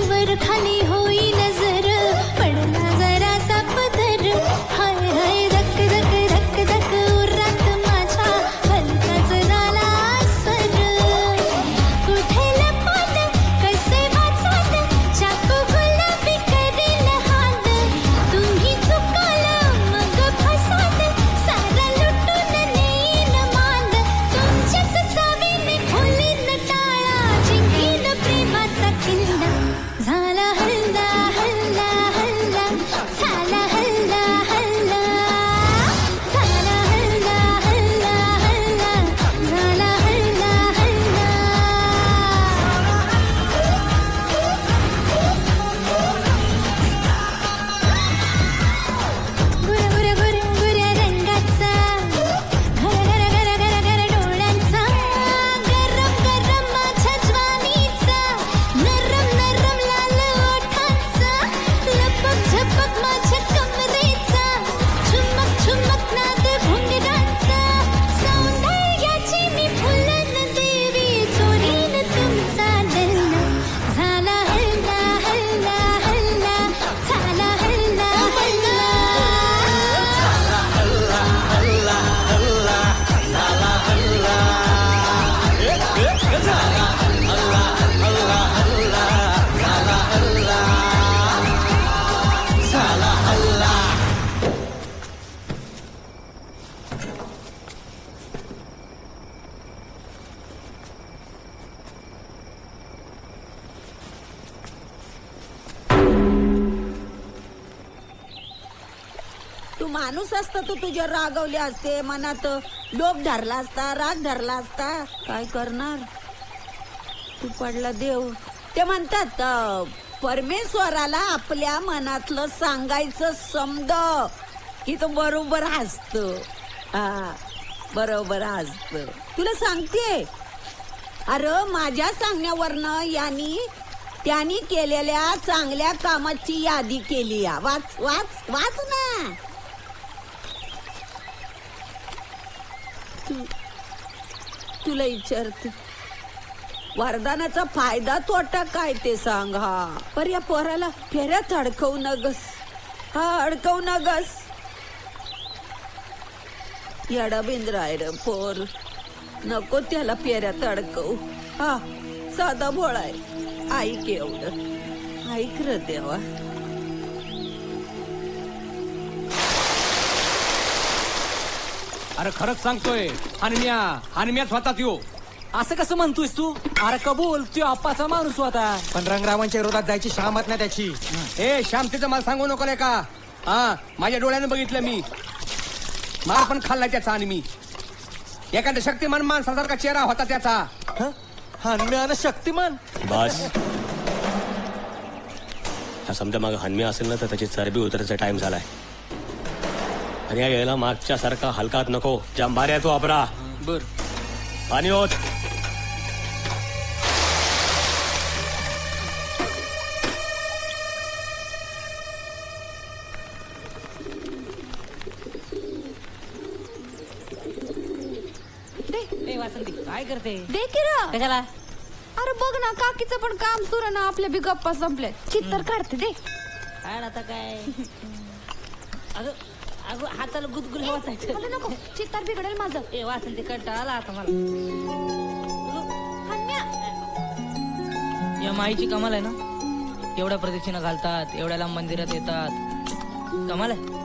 वर खाली होई नजर पडला जरा सा पदर हाय हाय धक धक धक धक उरात माझ्या हलकाच झाला सर कुठे लपात कसे वाचात चाकू गुलाबी करील हात तुम्ही चुकाल मग फसात सारा लुटून नेईन मांद तुमच्याच चावीने खोलीन टाळा जिंकीन प्रेमाचा किल्ला झाला हल्ला हल्ला हल्ला झाला हल्ला हल्ला झाला हल्ला हल्ला हल्ला झाला हल्ला हल्ला गुर गुर गुर गुर रंगाचा घर घर घर घर घर डोळ्यांचा गरम गरम माझ्या ज्वानीचा नरम नरम लाल ओठांचा लपक झपक माझ्या कमरेचा झुमक झुमक नाद भुंगरांचा सौंदर्याची मी फुलन देवी चोरीन तुमचा लल्ला झाला हल्ला हल्ला हल्ला झाला हल्ला हल्ला तू माणूस असता तू तुझ्यावर रागवले असते मनात लोभ धरला असता राग धरला असता काय करणार तू पडला देव ते म्हणतात परमेश्वराला आपल्या मनातलं सांगायचं समज की तो बरोबर हसतो हा बरोबर हसत तुला सांगते अरे माझ्या सांगण्यावरनं त्यांनी केलेल्या चांगल्या कामाची यादी केली वाच वाच वाच ना तुला विचारते वरदानाचा फायदा तोटा काय ते सांग. हा पर या पोराला फेऱ्यात अडकवू नगस. हा अडकवू नगस. येडा बिंद्रायड पोर, नको त्याला फेऱ्यात अडकवू. हा साधा भोळाय. ऐक एवढं, ऐक र देवा. अरे खरंच सांगतोय, हनम्याच होता त्यो. असं कसं म्हणतोयस तू? अरे कबूल, तो आप्पाचा माणूस होता. पण रंगरावांच्या विरोधात जायची शामत नाही त्याची. ए शामतीचं मला सांगू नको का? हा माझ्या डोळ्याने बघितलं मी. मार पण खाल्लाय त्याचा. आणि मी एखाद्या शक्तिमान माणसासारखा चेहरा होता त्याचा. हनम्यानं शक्तिमान. बस हा समजा मग हनम्या असेल ना तर त्याची चरबी उतरायचा टाइम झालाय. आणि या यायला मागच्या सारखा हलकात नको. जांभाऱ्या तो वापरा. बर पाणी होत. वासंती काय करते? दे की र. कशाला? अरे बघ ना, काकीचं पण काम सुरू ना. आपल्या बी गप्पा संपले. चित्तर काढते दे. काय आता काय? अगं अगं हाताला गुदगुल वाटायचं. मला नको, चित्तर बिघडेल माझं. ए वासंती कंटाळा आला आता मला. या माईची कमाल आहे ना. एवढ्या प्रदक्षिणा घालतात, एवढ्याला मंदिरात येतात. कमाल आहे.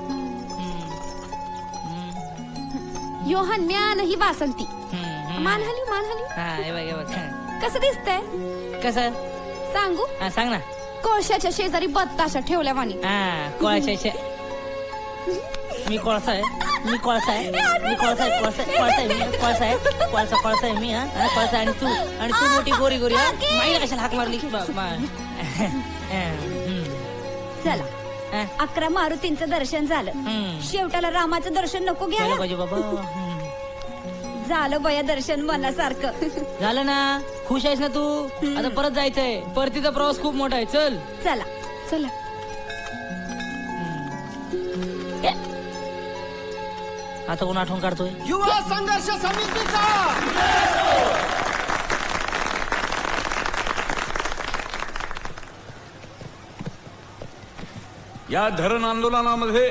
यो हनम्या ही वासंती. मानहली मानहली. हा हे बघ कसं दिसतंय? कसं सांगू? हा सांग ना. कोळशाच्या शेजारी बत्ताशा ठेवल्या वाणी. हा कोळशाच्या. मी कोळसा आहे. मी कोळसा आहे. मी कोळसा आहे. कोळसा कोळसा आहे. मी कोळसा आहे. कोळसा आहे मी. हा कोळसा. आणि तू मोठी गोरी गोरी. हा माई कशाला हाक मारली? चला 11 मारुतींचं दर्शन झालं. शेवटाला रामाचं दर्शन नको घ्यायला पाहिजे बाबा. झालं बया दर्शन मनासारखं. झालं ना. खुश आहेस ना तू? आता परत जायचंय. परतीचा प्रवास खूप मोठा आहे. चल चला चला. आता कोण आठवण काढतोय? युवा संघर्ष समितीचा. या धरण आंदोलनामध्ये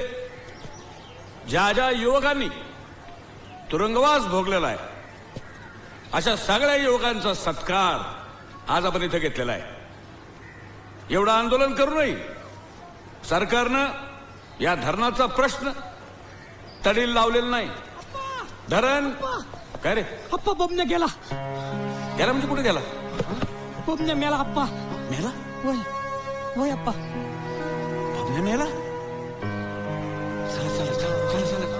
ज्या ज्या युवकांनी तुरुंगवास भोगलेला आहे अशा सगळ्या युवकांचा सत्कार आज आपण इथे घेतलेला आहे. एवढं आंदोलन करूनही सरकारनं या धरणाचा प्रश्न तडील लावलेला नाही. धरण काय रे? अप्पा बबन्या गेला. गेला म्हणजे कुठे गेला? बबन्या मेला अप्पा. मेला? होय होय अप्पा. बबन्या मेला? चला चला चला चला चला.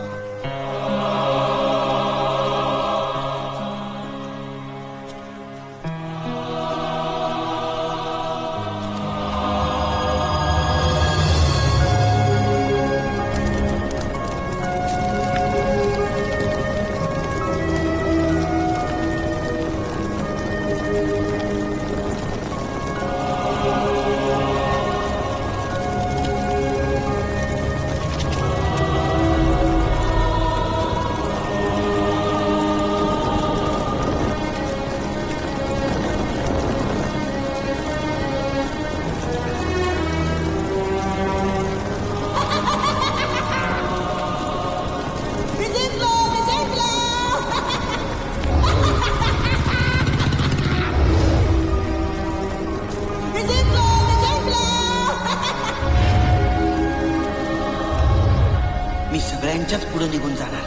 मी सगळ्यांच्याच पुढे निघून जाणार.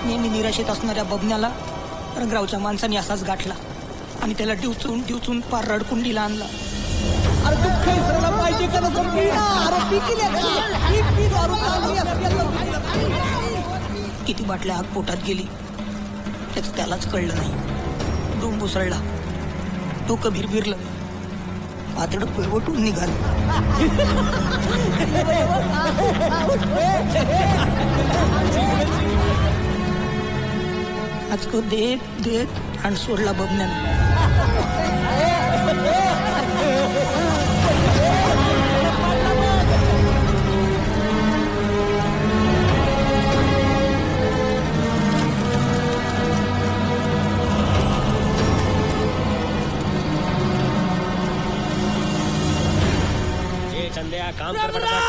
नेहमी निराशेत असणाऱ्या बबन्याला रंगरावच्या माणसाने असाच गाठला आणि त्याला डिवचून पार रडकुंडीला आणला. अरे दुःख विसरायला पाहिजे का नको? किती बाटल्या आग पोटात गेली त्याच त्यालाच कळलं नाही. डोंब उसळला, डोकं भिरभिरलं, पातळ पिळवटून निघाल. आज को देत देत आणि सोडला बबन्यानं. चंद्या काम कर पडतात.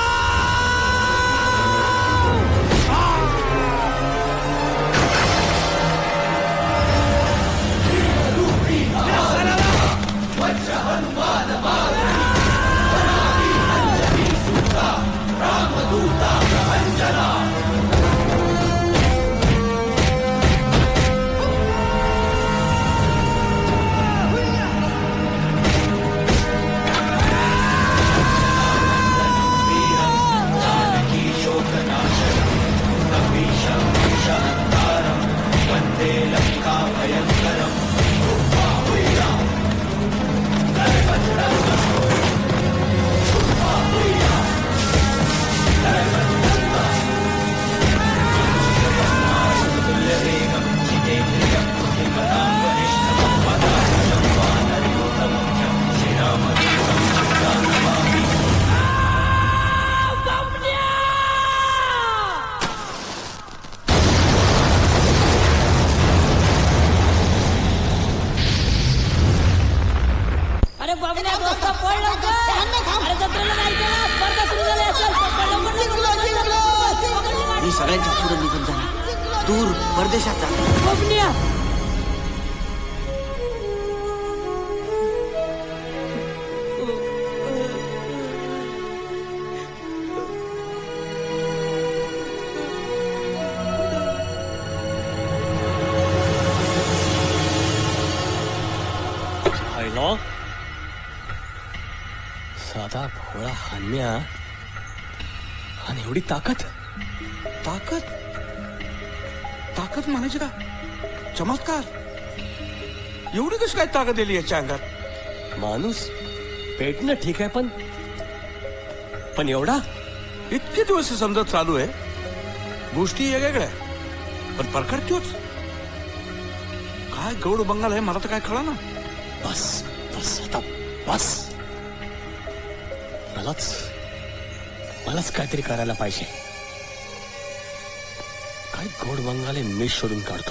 मी सगळ्यांच्या पुढे निघून जाणार, दूर परदेशात जाणार. साधा भोळा हन्म्या आणि एवढी ताकद. ताकद ताकद म्हणायची का? चमत्कार. एवढी कशी काय ताकद आली याच्या अंगात? माणूस पेटणं ठीक आहे, पण एवढा इतके दिवस समजा चालू आहे, गोष्टी वेगवेगळ्या पण प्रकार तोच. काय गौड बंगाल आहे मला तर काय कळा ना. बस बस आता बस. मलाच काहीतरी करायला पाहिजे. काय गोड बंगाले मी शोधून काढतो.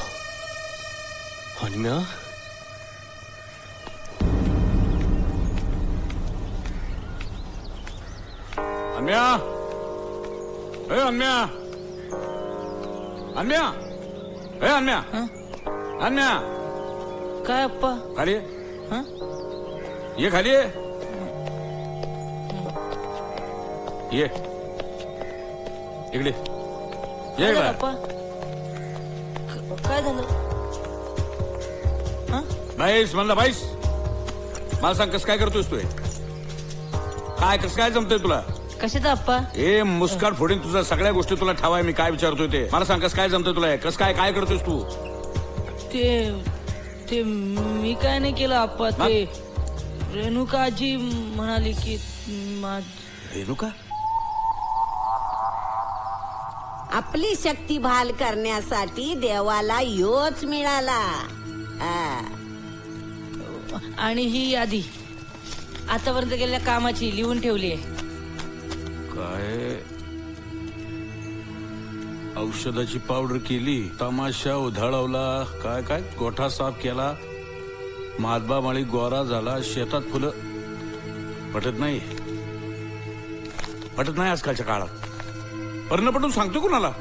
हन्म्या अन्म्या, ए अन्म्या, अन्म्या, ए अन्म्या, अन्म्या. काय अप्पा? खाली ये, खाली ये इकडे ये. अप्पा काय झालं? बाईस म्हणलं, बाईस मला सांग कसं काय करतोयस तू? काय कसं काय जमतंय तुला? कशाचा अप्पा? ए मुस्काट फोडीन तुझ्या सगळ्या गोष्टी तुला ठावाय. मी काय विचारतोय ते मला सांग. कसं काय जमतंय तुला? कसं काय करतोयस तू? ते मी काय नाही केलं अप्पा. ते रेणुका आजी म्हणाली की रेणुका आपली शक्ती बहाल करण्यासाठी देवाला योच मिळाला. आणि ही यादी आतापर्यंत केलेल्या कामाची लिहून ठेवली आहे. काय औषधाची पावडर केली, तमाशा उधाळवला, काय काय गोठा साफ केला, महात्बा माळी गोरा झाला, शेतात फुलं. पटत नाही आजकालच्या काळात. पर्ण पटून सांगतो कुणाला?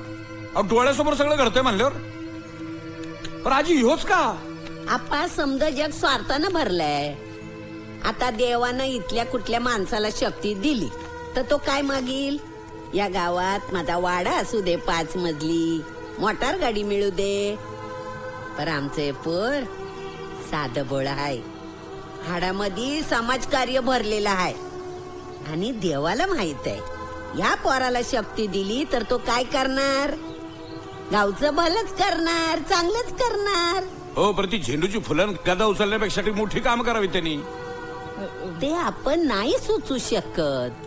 डोळ्यासमोर सगळं घडतंय म्हणल्यावर. पण आजी होच का? आपा समज जग स्वार्थानं भरलंय. आता देवानं इथल्या कुठल्या माणसाला शक्ती दिली तर तो काय मागील? या गावात माझा वाडा असू दे 5 मजली, मोटार गाडी मिळू दे. पर आमचे पोर साधं बोळ आहे, हाडामध्ये समाजकार्य भरलेलं आहे. आणि देवाला माहित आहे या पोराला शक्ती दिली तर तो काय करणार? गावचं भलंच करणार, चांगलंच करणार. हो, पण ती झेंडूची फुलं गदा उचलण्यापेक्षा मोठी काम करावी त्यांनी. ते आपण नाही सुचू शकत.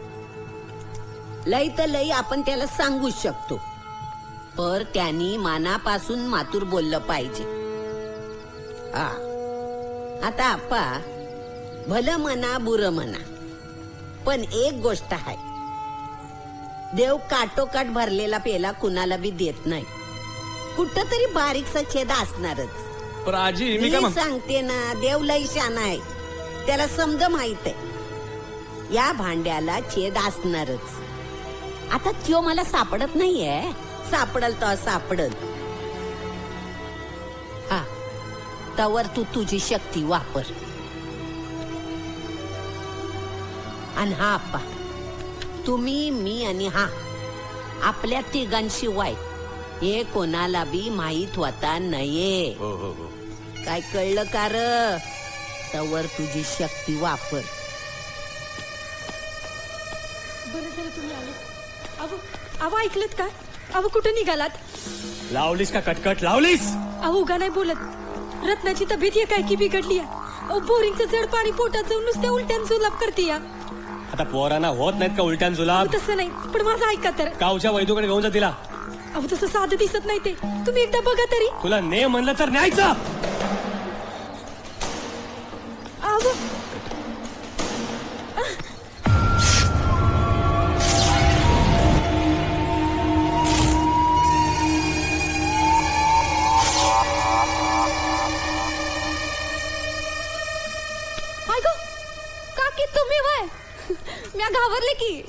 लई तर लई आपण त्याला सांगू शकतो, पर त्यांनी मनापासून मातूर बोललं पाहिजे. आता आपा भलं म्हणा बुरं म्हणा, पण एक गोष्ट आहे, देव काटोकाट भरलेला पेला कुणाला बी देत नाही. कुठं तरी बारीकसा छेद असणारच. पण आजी मी मी सांगते ना, देव लय शाना आहे, त्याला समज माहित आहे. या भांड्याला छेद असणारच. आता त्यो मला सापडत नाहीये, सापडल तर सापडल. हा, तवर तू तुझी शक्ती वापर. आणि हा आप्पा, तुम्ही, मी आणि हा, आपल्या तिघांशिवाय हे कोणाला बी माहीत होता नाहीये. काय कळलं का र? तवर तुझी शक्ती वापर. बरं झालं तुम्ही आले. अहो ऐकलत का? अहो कुठं निघालात? लावलीस का कटकट लावलीस? अहो उगा नाही बोलत. रत्नाची तब्येत ये काय की बिघडली. बोरिंगचं जड पाणी पोटात जाऊन नुसत्या उलट्यान जुलाब करते या. आता पोरांना होत नाहीत का उलट्यान जुलाब? तसं नाही, पण माझं ऐका तर. गावच्या वैद्यकडे घेऊन जा तिला. अहो तसं साधं दिसत नाही ते, तुम्ही एकदा बघा तरी. तुला ने म्हणलं तर न्यायचं. अहो म्या घाबरले की.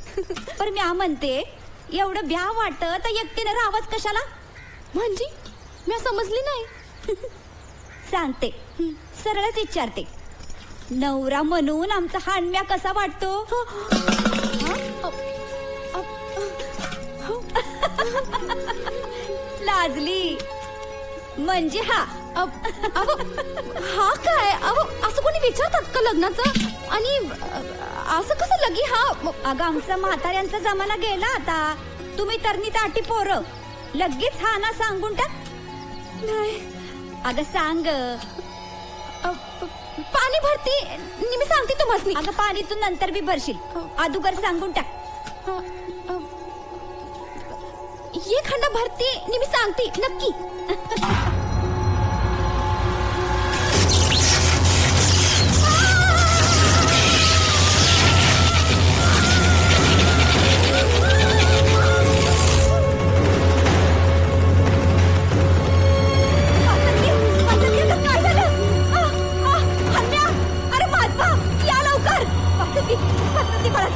पण म्या म्हणते, एवढं भ्या वाटत एकटीने राहावंच कशाला? म्हणजे म्या समजली नाही. सांगते, सरळच विचारते. नवरा म्हणून आमचा हानम्या कसा वाटतो? लाजली म्हणजे हा. हा काय? असं कोणी विचारतात का लग्नाचं? आणि असं कसं लगी? हा अगं, आमचा म्हाताऱ्यांचा जमाना गेला आता. तुम्ही तरणी ताटी पोरं लगेच हा ना सांगून टाक. नाही अगं सांग. पाणी भरती मी सांगते तुम्हाला. अगं पाणी तू नंतर बी भरशील, अदुगर सांगून टाक. ये खंडा भरती मी सांगते नक्की.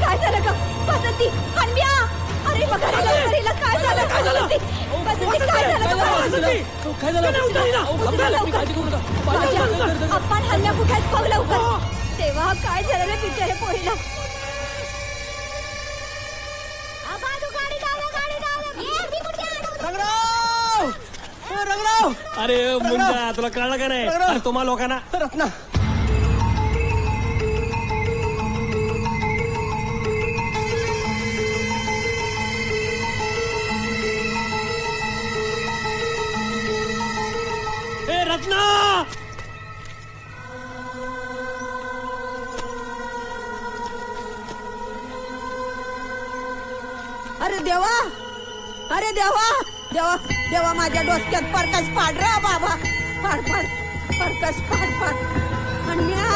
काय झालं ग बसंती? हनम्या, अरे बघा काय झालं? काय झालं? बसंती काय झालं? आपण हल्ल्या कुठ्यात पाहू लवकर. तेव्हा काय झालं रे बिचारे पोरीला? रंगराव, अरे मुंडा, तुला कळलं का नाही? तुम्हा लोकांना रत्ना रत्ना. अरे देवा, अरे देवा, देवा देवा, माझ्या डोसक्यात परकस पाड रे बाबा. पाड परकस पाड. हनम्या,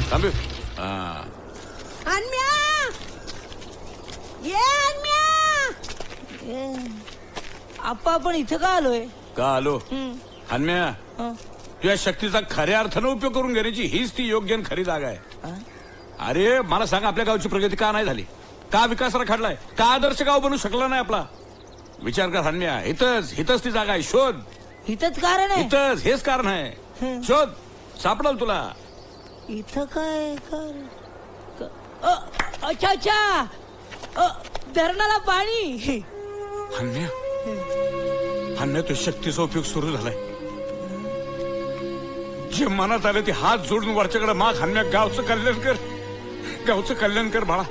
थांबे. हनम्या, ये हनम्या. आप्पा आपण इथं का आलोय? का आलो? हनम्या, तुझ्या शक्तीचा खऱ्या अर्थानं उपयोग करून घेण्याची हीच ती योग्य आणि खरी जागा आहे. अरे मला सांग, आपल्या गावची प्रगती का नाही झाली? का विकास रखडलाय? का आदर्श गाव बनू शकला नाही आपला? विचार कर हनम्या. हितच ती जागा आहे. शोध. इथंच कारण आहे? हितच, हेच कारण आहे. शोध, सापडल तुला. इथं काय अच्छा धरणाला पाणी. हन्या, तुझ्या शक्तीचा उपयोग सुरू झालाय. जे मनात आलं ते हात जोडून वरच्याकडे माग हाणण्या गावचं कल्याण कर बाळा.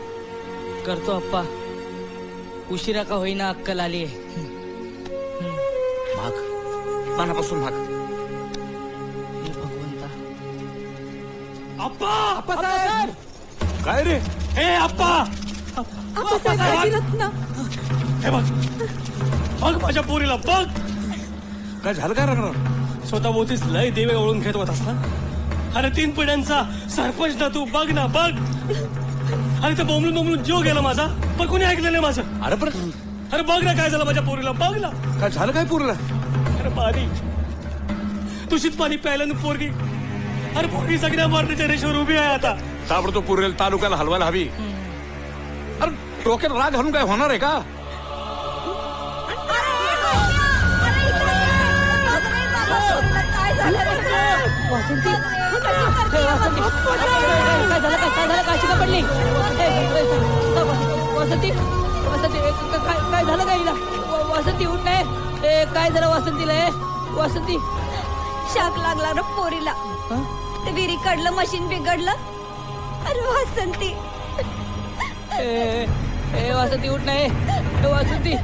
करतो अप्पा. उशिरा का होईना अक्कल आली. माग मनापासून माग. अप्पा अप्पा साहेब. काय रे? हे अप्पा. हे बघ बघ माझ्या पोरीला बघ. काय झालं काय रंगराव? स्वतः बोतीच लय देवे ओळून घेत होतास ना. अरे 3 पिढ्यांचा सरपंच ना तू. बघ ना बघ. अरे ते बोंबलून जीव गेला माझा. पण कोणी ऐकलं नाही माझं. अरे बघ ना काय झालं माझ्या पोरीला. बघ ना काय झालं काय पोरीला? अरे पाणी दूषित पाणी प्यायला पोरगी. अरे पोरगी सगळ्या मरण्याच्या रेषेवर उभी आहे आता. ताबडतोब पुरेल तालुक्याला हलवायला हवी. अरे डोक्यात राग घालून काय होणार आहे का? वासंती काय झालं काशी का पडली? वासंती काय झालं काय? वासंती उठ नाही. काय झालं वासंतीला? वासंती शाक लागला ना पोरीला. ते विहिरी कडलं मशीन बिघडलं. अरे वासंती. वासंती उठ नाही. वासंती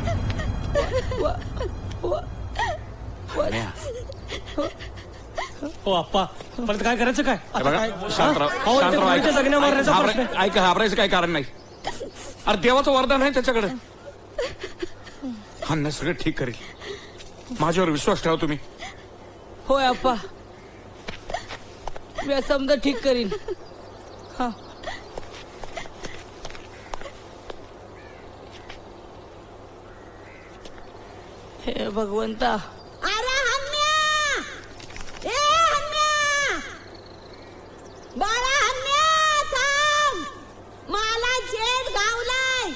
हो अप्पा परत काय करायचं काय? ऐका घाबरायचं काही कारण नाही. अरे देवाचं वरदान आहे त्याच्याकडे. हा सगळं ठीक करेल. माझ्यावर विश्वास ठेवा तुम्ही. होय अप्पा मी समजा ठीक करीन. हा हे भगवंता. अरे हन्या. ए हन्या. बाळा हन्या थांब. मला जेड गावलाय.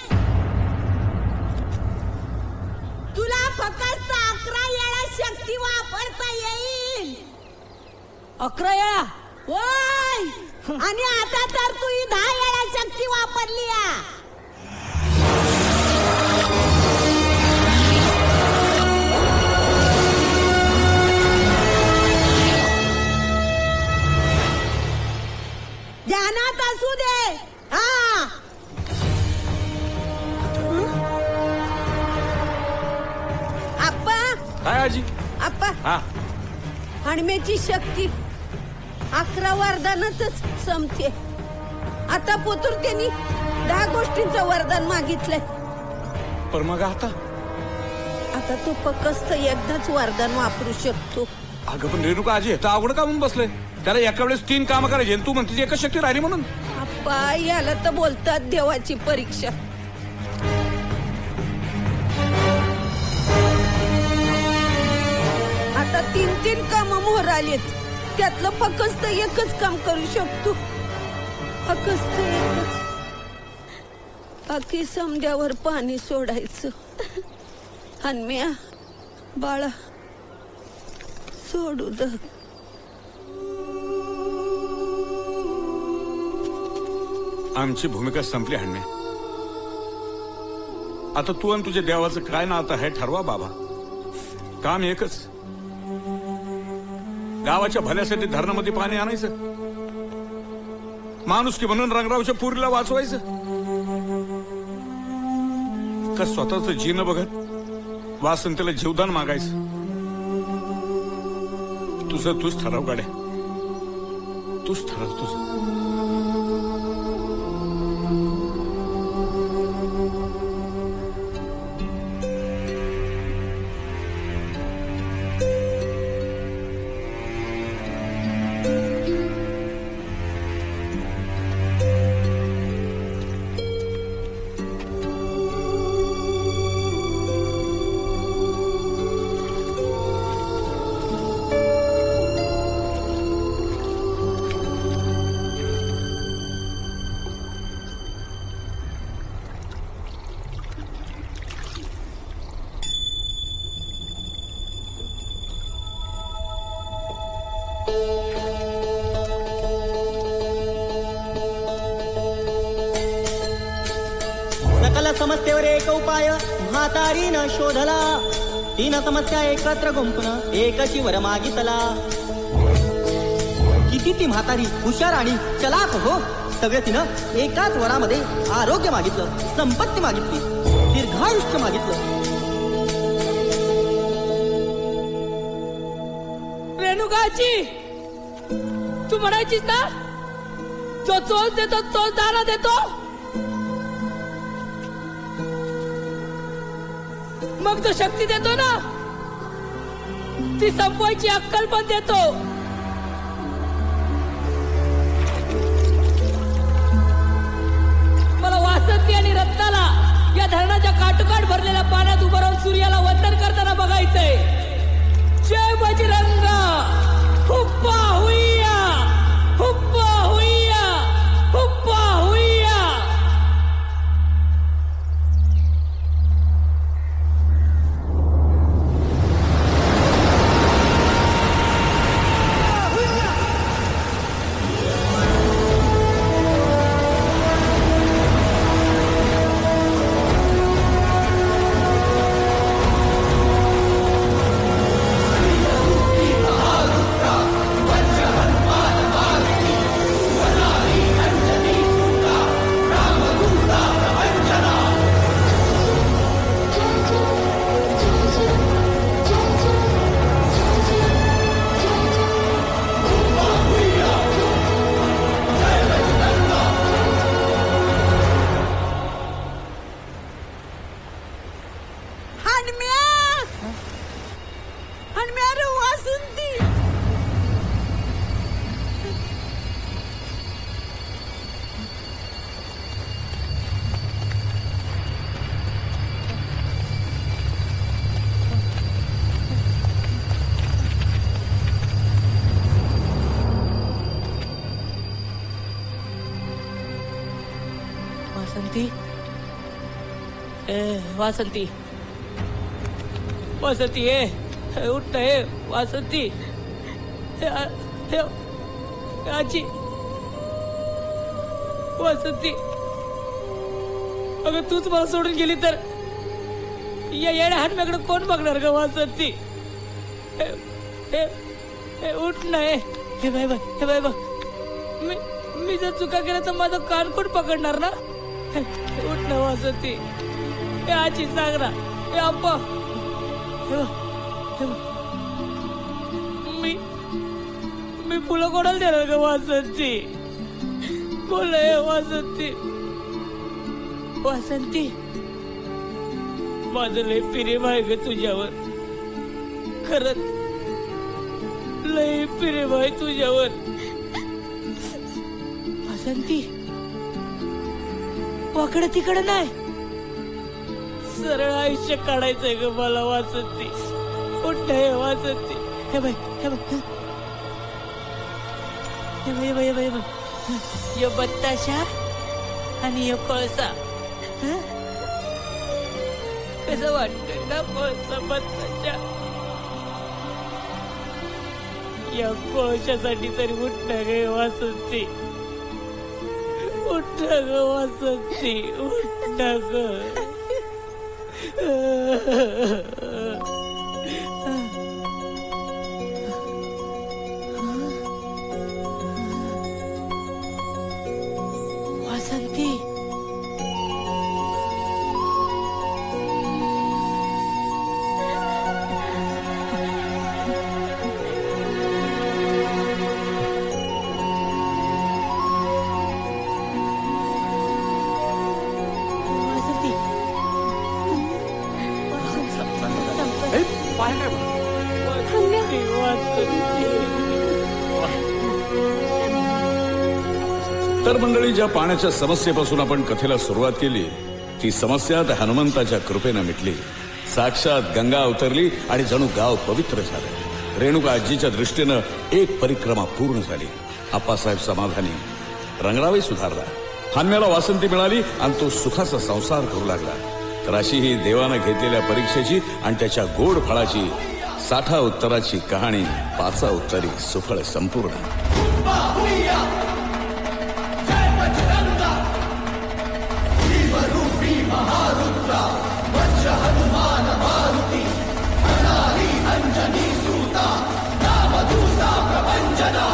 तुला फक्त 11 वेळा शक्ती वापरता येईल. 11 वेळा? होय. आणि आता तर तू 10 वेळा शक्ती वापरली. ध्यानात असू दे. हा आप्पा. काय आजी? आप्पा हा हणमेची शक्ती 11 वरदानाच संपते. आता पोतूर त्यांनी 10 गोष्टींचं वरदान मागितलंय. पण मग आता तो फक्त एकदाच वरदान वापरू शकतो. अगं पण रेणुका आजी तर अवघड का म्हणून बसलंय? त्याला एका वेळेस 3 कामं करायची. तू म्हणते एकच शक्ती राहिली म्हणून. आप्पा याला तर बोलतात देवाची परीक्षा. आता 3 कामं मोहर आलीत. त्यातलं फक्त एकच काम करू शकतो. फक्त एकच. बाकी समद्यावर पाणी सोडायचं. हन्म्या बाळा सोडू द. आमची भूमिका संपली हन्ने. आता तू आणि तुझ्या देवाचं काय नातं आहे ठरवा बाबा. काम एकच. गावाच्या भल्यासाठी धरणामध्ये पाणी आणायचं. माणुसकी म्हणून रंगरावच्या पुरीला वाचवायचं. का स्वतःच जीनं बघत वासंतीला जीवदान मागायचं. तुझं तूच ठरव गाड्या. तूच ठरव तुझं. सकल समस्येवर एक उपाय म्हातारीनं शोधला. 3 समस्या एकत्र गुंफून एक शिवर मागितला. किती ती म्हातारी हुशार आणि चलाक हो. सगळे तिनं एकाच वरामध्ये आरोग्य मागितलं, संपत्ती मागितली, दीर्घायुष्य मागितलं. रेणुकाची तू म्हणायचीस ना, जो चोच देतो तोच दाना देतो. मग जो शक्ती देतो ना, ती संपवायची अक्कल पण देतो. मला वासंती आणि रत्नाला या धरणाच्या काटोकाट भरलेल्या पाण्यात उभं राहून सूर्याला वंदन करताना बघायचंय. जय बजरंग, हुप्पा हुइया, हुप्पा हुइया, हुप्पा हुइया. वासंती, वासंती, वासंती, उठ नाही वासंती. आजी, वासंती, अगं तूच मला सोडून गेली तर या येड्या हातम्याकडे कोण बघणार ग वासंती. उठ नाही. हे बाय बघ, हे बाय बघ, मी जर चुका केल्या तर माझं कान कोण पकडणार ना. उठ ना वासंती. हे आजी सांग ना. हे आप्पा, मी फुलं कोणाला देणार ग वासंती. बोल वासंती. वासंती, माझं लय प्रेम आहे ग तुझ्यावर. खरंच लय प्रेम आहे तुझ्यावर. वासंती, वाकडं तिकडं नाही, सरळ आयुष्य काढायचंय ग मला वासंती. उठ आहे वासंती. हे बाय, हे बघ, हे बाय, बाय, बाय, बाय, यो बत्ताशा आणि यो कोळसा. कसं वाटतंय ना कोळसा बत्ताशा. या कोळशासाठी तरी उठणं ग वासंती. उठ ग वासंती, उठ ग. वासंती, तर मंडळी, ज्या पाण्याच्या समस्येपासून आपण कथेला सुरुवात केली, ती समस्या त्या हनुमंताच्या कृपेनं मिटली. साक्षात गंगा अवतरली आणि जणू गाव पवित्र झालं. रेणुका आजीच्या दृष्टीनं एक परिक्रमा पूर्ण झाली. आप्पासाहेब समाधानी, रंगरावही सुधारला, हान्याला वासंती मिळाली आणि तो सुखाचा संसार करू लागला. तर अशी ही देवानं घेतलेल्या परीक्षेची आणि त्याच्या गोड फळाची 60 उत्तराची कहाणी 5 उत्तरी सुफळ संपूर्ण. महारुद्रा वज्र हनुमान मारुती अनारी अंजनी सूता रामदूता प्रपंचना.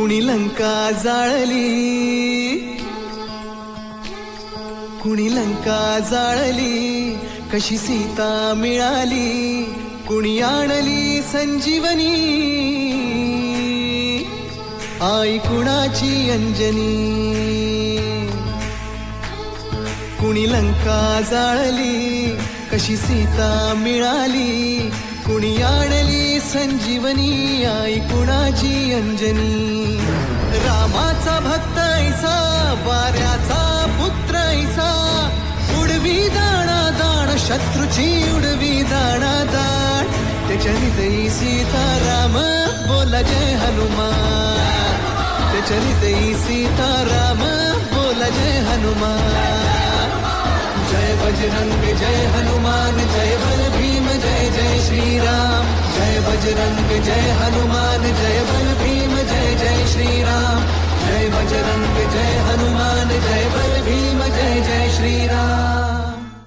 कुणी लंका जाळली, कुणी लंका जाळली, कशी सीता मिळाली, कुणी आणली संजीवनी, आई कुणाची अंजनी. कुणी लंका जाळली, कशी सीता मिळाली, कुणी आणली संजीवनी, आई कुणाची अंजनी. रामाचा भक्त ऐसा, वाऱ्याचा पुत्र ऐसा, उडवी दाणा दाण, शत्रूची उडवी दाणा दाण. त्याच्या हृदयी सीताराम, बोला जय हनुमान. त्याच्या हृदयी सीताराम, बोला जय हनुमान. जय बजरंग जय हनुमान, जय बल भीम जय जय श्रीराम. जय बजरंग जय हनुमान, जय बल भीम जय जय